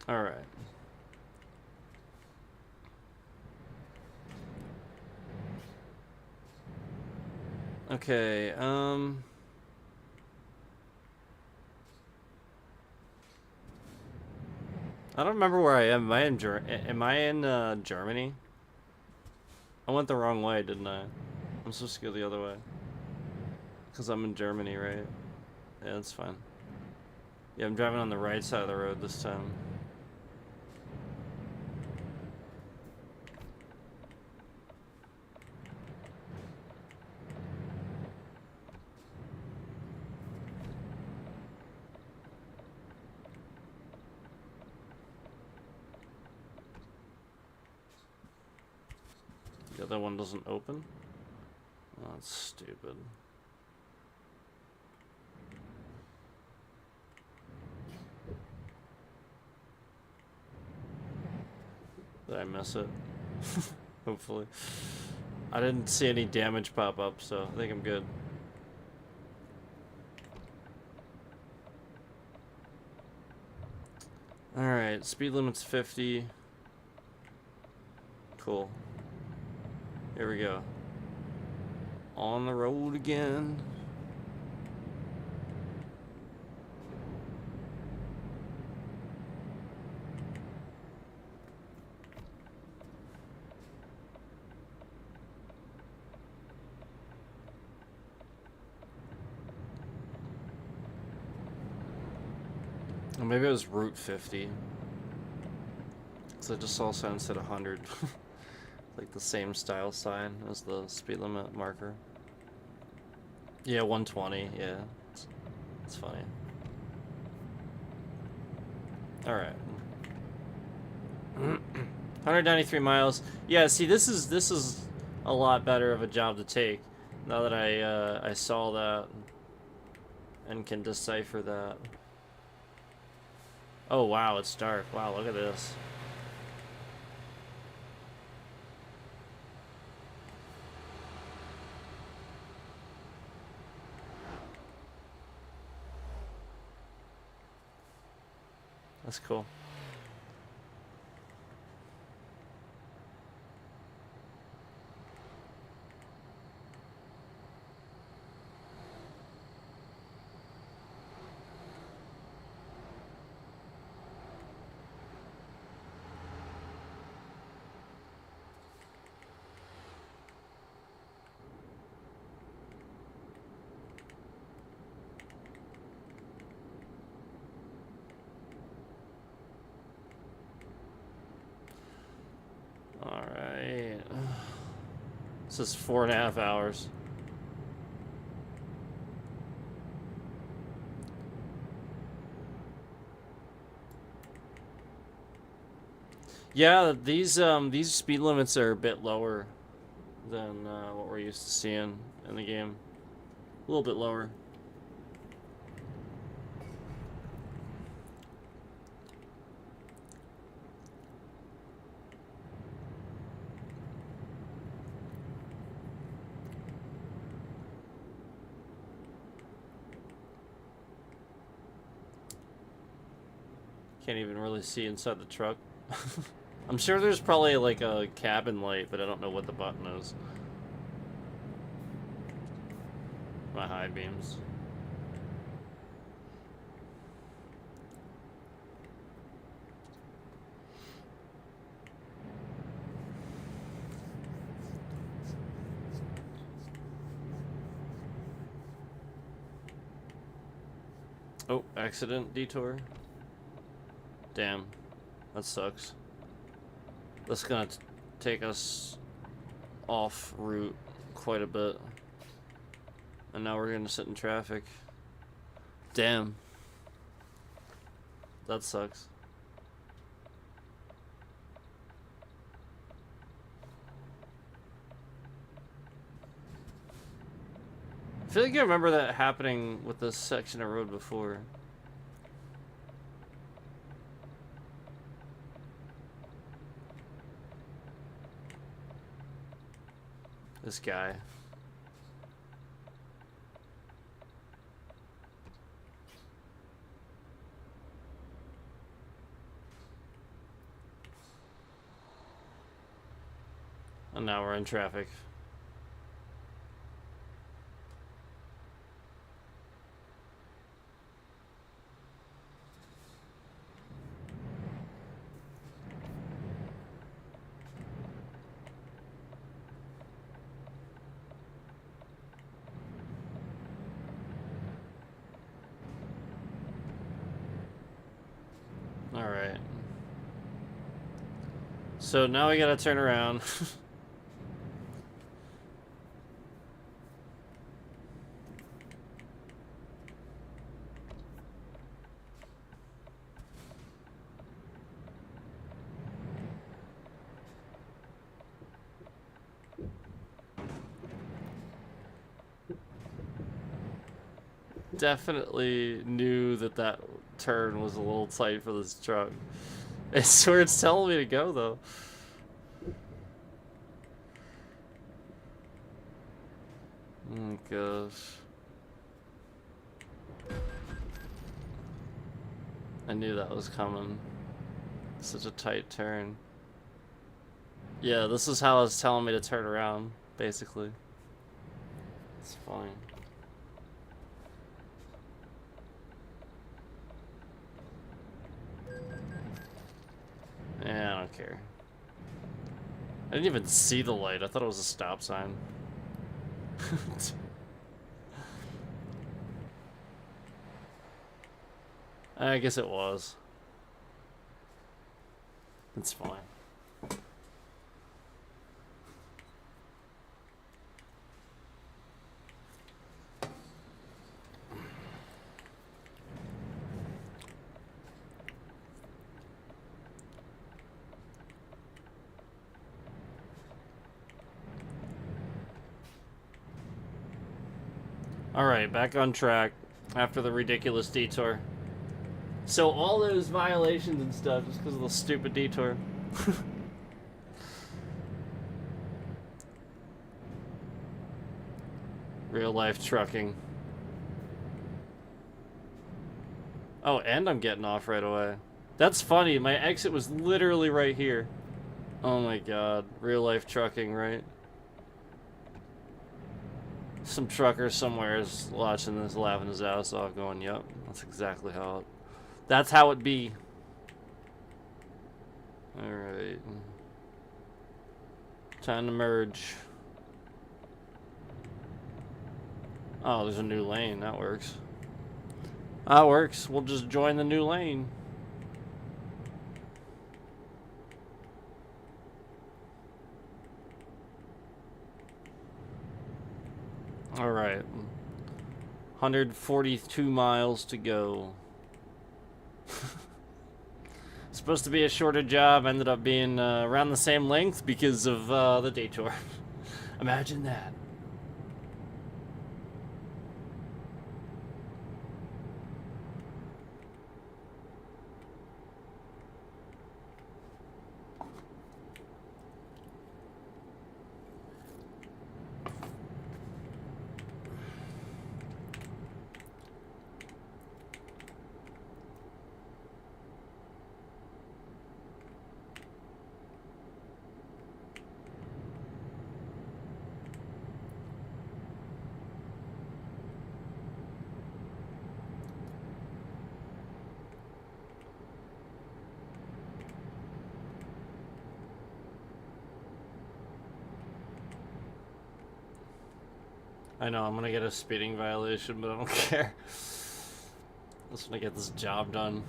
All right. Okay, I don't remember where I am. Am I in Germany? I went the wrong way, didn't I? I'm supposed to go the other way. Because I'm in Germany, right? Yeah, that's fine. Yeah, I'm driving on the right side of the road this time. The other one doesn't open? Oh, that's stupid. Did I miss it? Hopefully. I didn't see any damage pop up, so I think I'm good. Alright, speed limit's 50. Cool. Here we go. On the road again. Or maybe it was Route 50. So I just saw a sign that said 100. Like the same style sign as the speed limit marker. Yeah, 120, yeah. It's funny. Alright. 193 miles. Yeah, see, this is a lot better of a job to take now that I saw that and can decipher that. Oh wow, it's dark. Wow, look at this. That's cool. This is 4.5 hours. Yeah, these speed limits are a bit lower than what we're used to seeing in the game. A little bit lower. Can't even really see inside the truck. I'm sure there's probably like a cabin light, but I don't know what the button is. My high beams. Oh, accident detour. Damn, that sucks. That's gonna take us off route quite a bit. And now we're gonna sit in traffic. Damn. That sucks. I feel like I remember that happening with this section of road before. This guy. And now we're in traffic. Alright. So now we gotta turn around. Definitely knew that that turn was a little tight for this truck. It's where it's telling me to go, though. Oh gosh. I knew that was coming. Such a tight turn. Yeah, this is how it's telling me to turn around, basically. It's fine. Yeah, I don't care. I didn't even see the light. I thought it was a stop sign. I guess it was. It's fine. Alright, back on track after the ridiculous detour. So all those violations and stuff just because of the stupid detour. Real life trucking. Oh, and I'm getting off right away. That's funny, my exit was literally right here. Oh my god, real life trucking, right? Some trucker somewhere is watching this, laughing his ass off, going, "Yep, that's exactly how it, that's how it be." Alright. Time to merge. Oh, there's a new lane. That works. That works. We'll just join the new lane. All right. 142 miles to go. Supposed to be a shorter job, ended up being around the same length because of the detour. Imagine that. I know, I'm gonna get a speeding violation, but I don't care. I just wanna get this job done.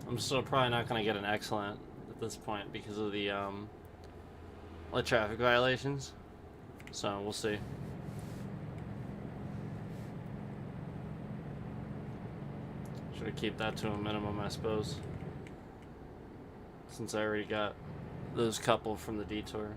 I'm still probably not gonna get an excellent at this point because of the traffic violations. So we'll see. Should keep that to a minimum, I suppose. Since I already got those couple from the detour.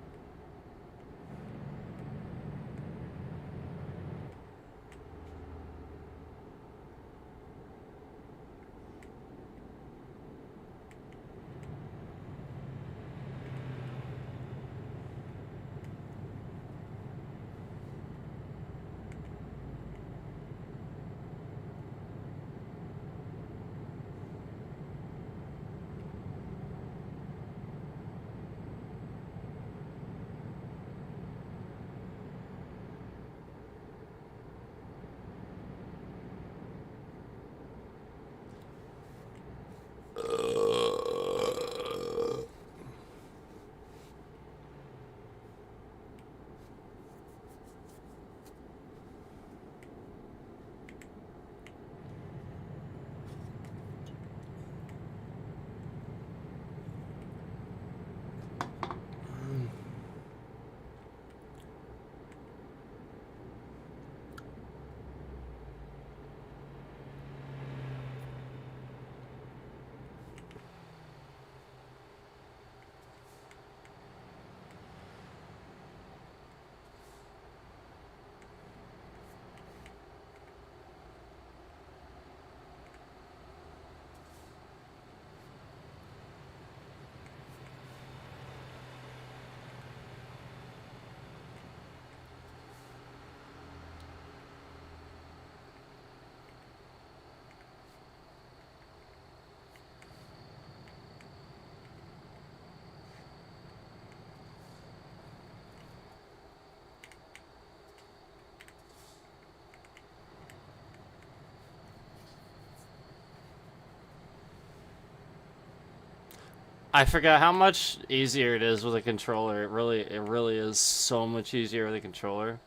I forgot how much easier it is with a controller. It really is so much easier with a controller.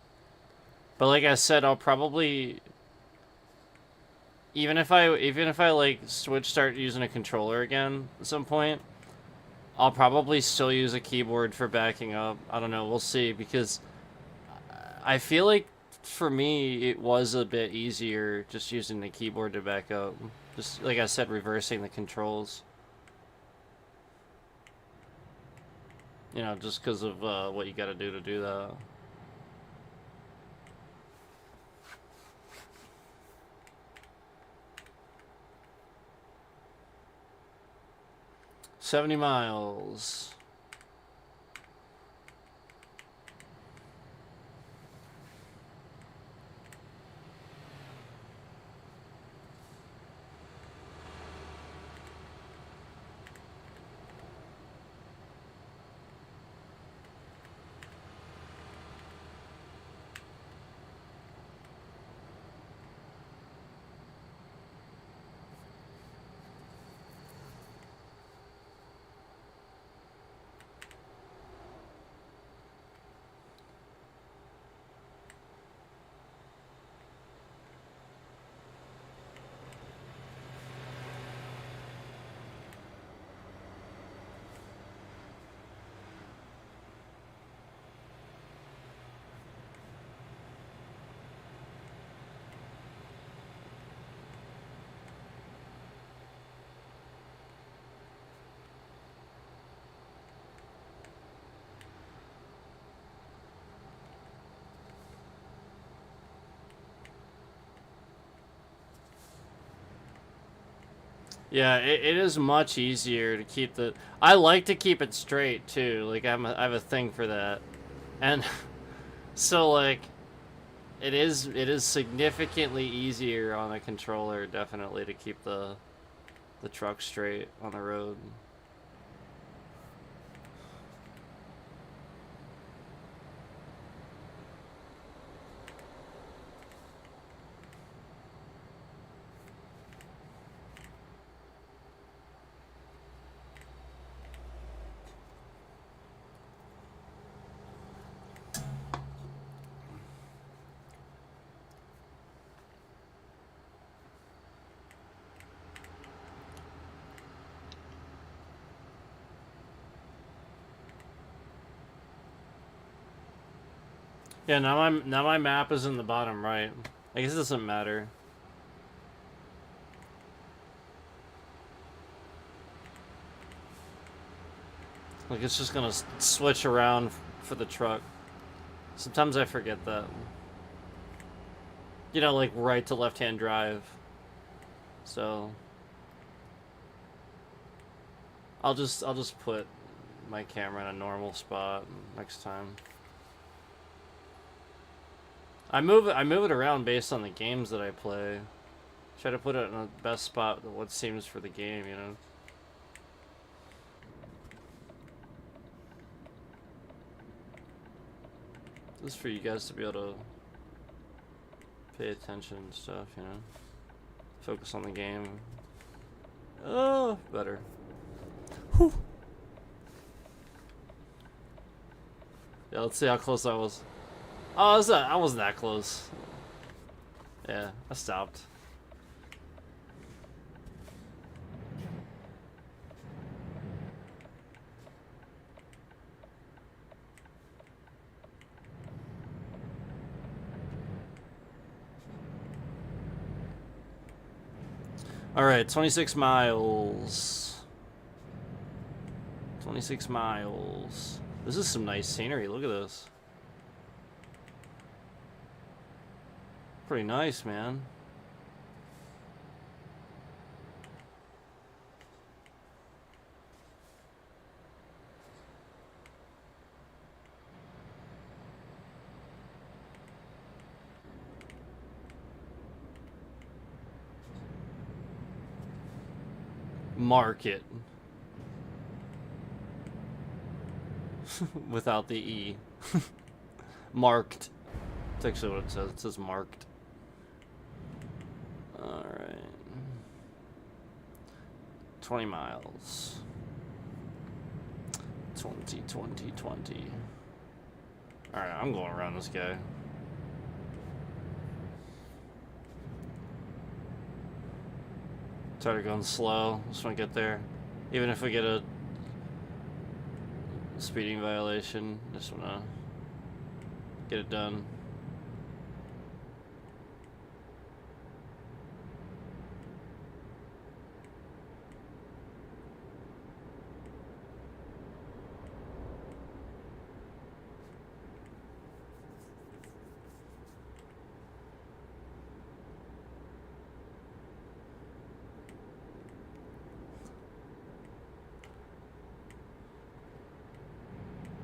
But like I said, I'll probably even if I like start using a controller again at some point, I'll probably still use a keyboard for backing up. I don't know, we'll see, because I feel like for me it was a bit easier just using the keyboard to back up. Just like I said, reversing the controls. You know, just because of what you got to do that. $70 miles. Yeah, it is much easier to keep the. I like to keep it straight too. Like I have a thing for that, and so like it is significantly easier on a controller definitely to keep the truck straight on the road. Yeah, now my map is in the bottom right. I guess it doesn't matter. Like it's just gonna switch around for the truck. Sometimes I forget that. You know, like right to left-hand drive. So I'll just put my camera in a normal spot next time. I move it around based on the games that I play. Try to put it in the best spot what seems for the game, you know. Just for you guys to be able to pay attention and stuff, you know. Focus on the game. Oh, better. Whew. Yeah, let's see how close I was. Oh, I wasn't that close. Yeah, I stopped. Alright, 26 miles. 26 miles. This is some nice scenery. Look at this. Pretty nice, man. Market. Without the E. Marked. That's actually what it says. It says marked. Alright. 20 miles. 20, 20, 20. Alright, I'm going around this guy. Try to go slow. Just want to get there. Even if we get a speeding violation, just want to get it done.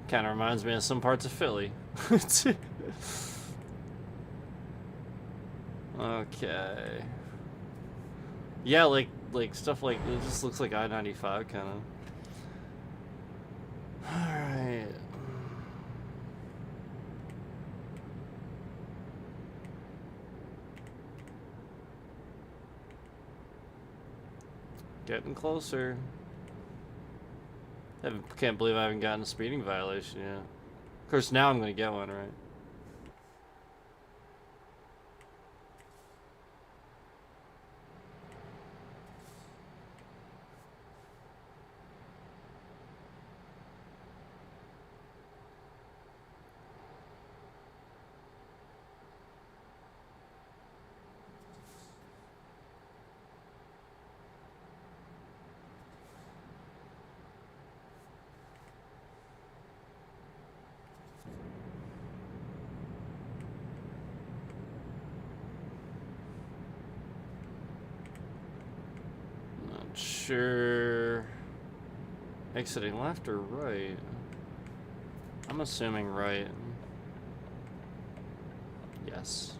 Kind of reminds me of some parts of Philly. Okay. Yeah, like stuff like it just looks like I-95 kind of. All right. Getting closer. I can't believe I haven't gotten a speeding violation yet. Of course, now I'm gonna get one, right? sure. Exiting left or right? I'm assuming right. Yes.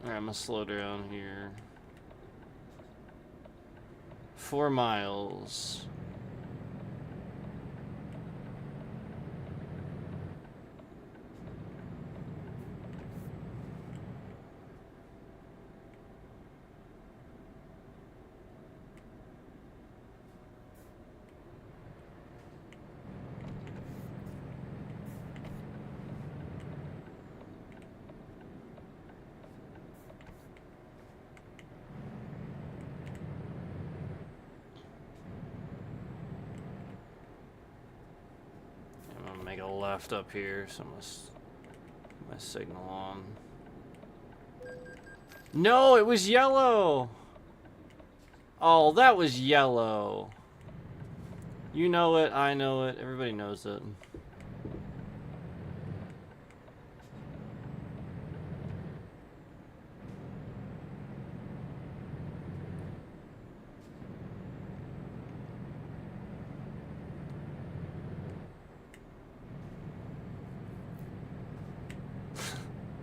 Alright, I'm gonna slow down here. 4 miles. Make a left up here, so I'm gonna put my signal on. No, it was yellow! Oh, that was yellow. You know it, I know it, everybody knows it.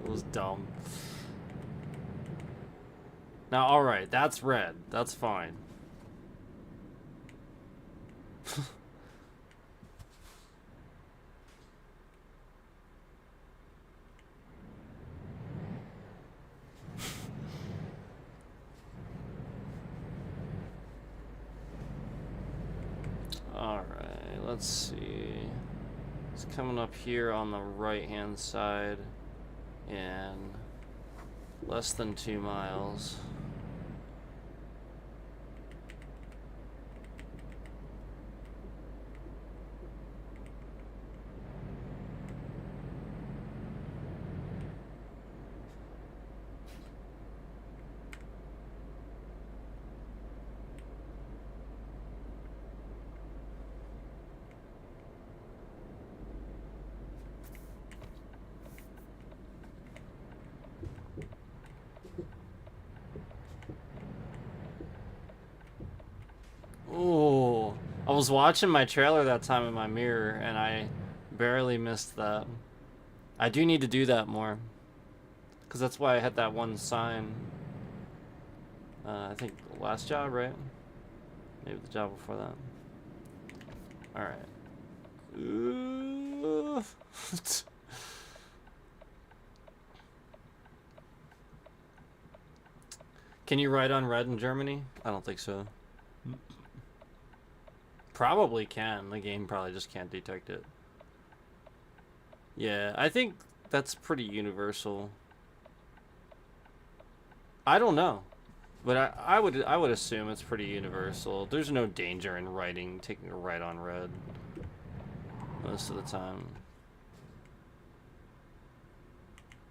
It was dumb. Now, alright, that's red. That's fine. Alright, let's see. It's coming up here on the right-hand side in less than 2 miles. Ooh, I was watching my trailer that time in my mirror and I barely missed that. I do need to do that more, because that's why I had that one sign. I think last job, right? Maybe the job before that. Alright. Ooh. Can you ride on red in Germany? I don't think so. Probably can. The game probably just can't detect it. Yeah, I think that's pretty universal. I don't know, but I would assume it's pretty universal. There's no danger in taking a right on red most of the time.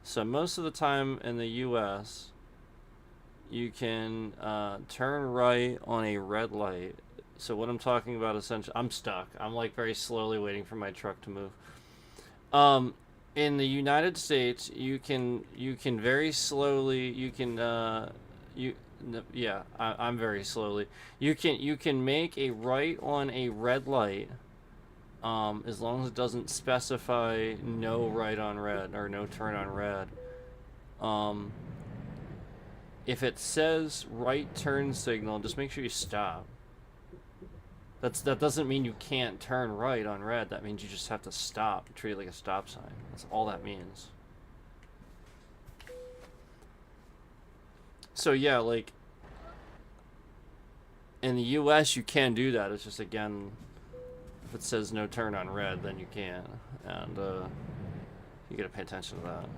So most of the time in the US, you can turn right on a red light. So what I'm talking about essentially, I'm stuck. I'm like very slowly waiting for my truck to move. In the United States, you can very slowly, I'm very slowly. You can make a right on a red light, as long as it doesn't specify no right on red or no turn on red. If it says right turn signal, just make sure you stop. That doesn't mean you can't turn right on red. That means you just have to stop. Treat it like a stop sign. That's all that means. So yeah, like in the US you can do that. It's just, again, if it says no turn on red, then you can't. And you gotta pay attention to that.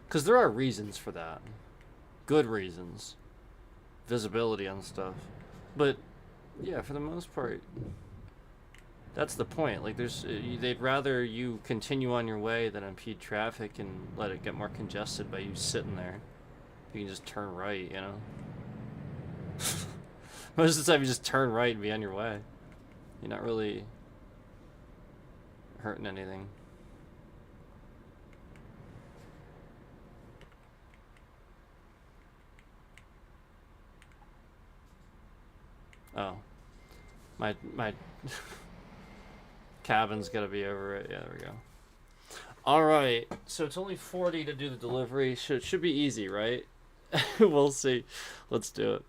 Because there are reasons for that. Good reasons. Visibility and stuff. But yeah, for the most part, that's the point. Like, they'd rather you continue on your way than impede traffic and let it get more congested by you sitting there. You can just turn right, you know? Most of the time you just turn right and be on your way. You're not really hurting anything. Oh, my cabin's gotta be over it. Yeah, there we go. All right, so it's only 40 to do the delivery. Should be easy, right? We'll see. Let's do it.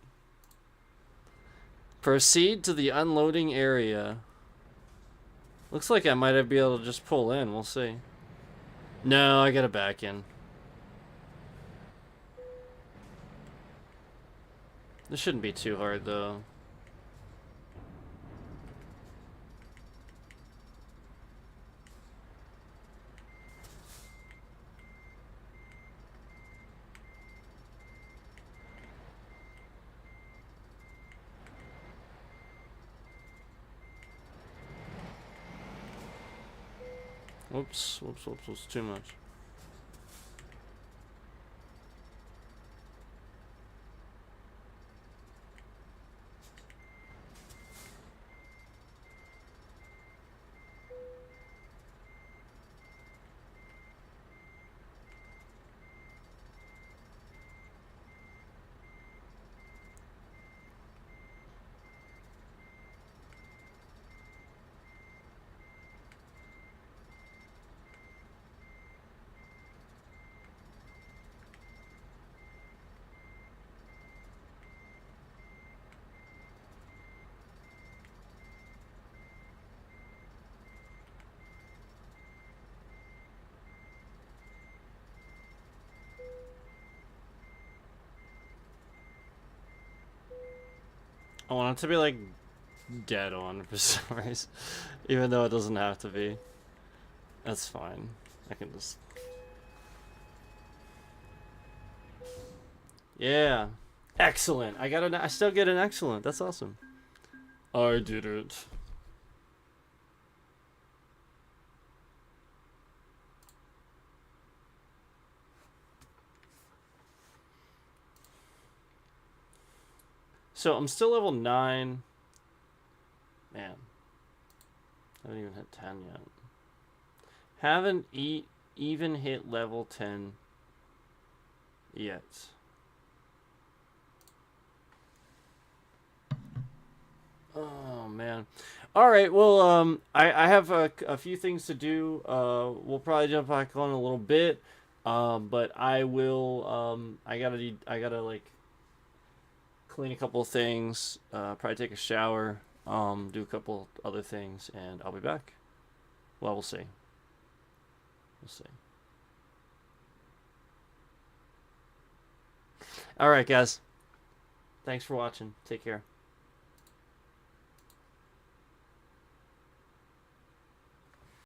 Proceed to the unloading area. Looks like I might be able to just pull in. We'll see. No, I gotta back in. This shouldn't be too hard, though. Whoops, whoops, whoops, whoops, too much. I want it to be like dead on for some reason, even though it doesn't have to be. That's fine. I can just. Yeah, excellent. I still get an excellent. That's awesome. I did it. So I'm still level 9. Man, I haven't even hit 10 yet. Haven't even hit level 10 yet. Oh man. All right. Well, I have a few things to do. We'll probably jump back on a little bit. But I will. I gotta like clean a couple of things. Probably take a shower. Do a couple other things, and I'll be back. Well, we'll see. We'll see. All right, guys. Thanks for watching. Take care.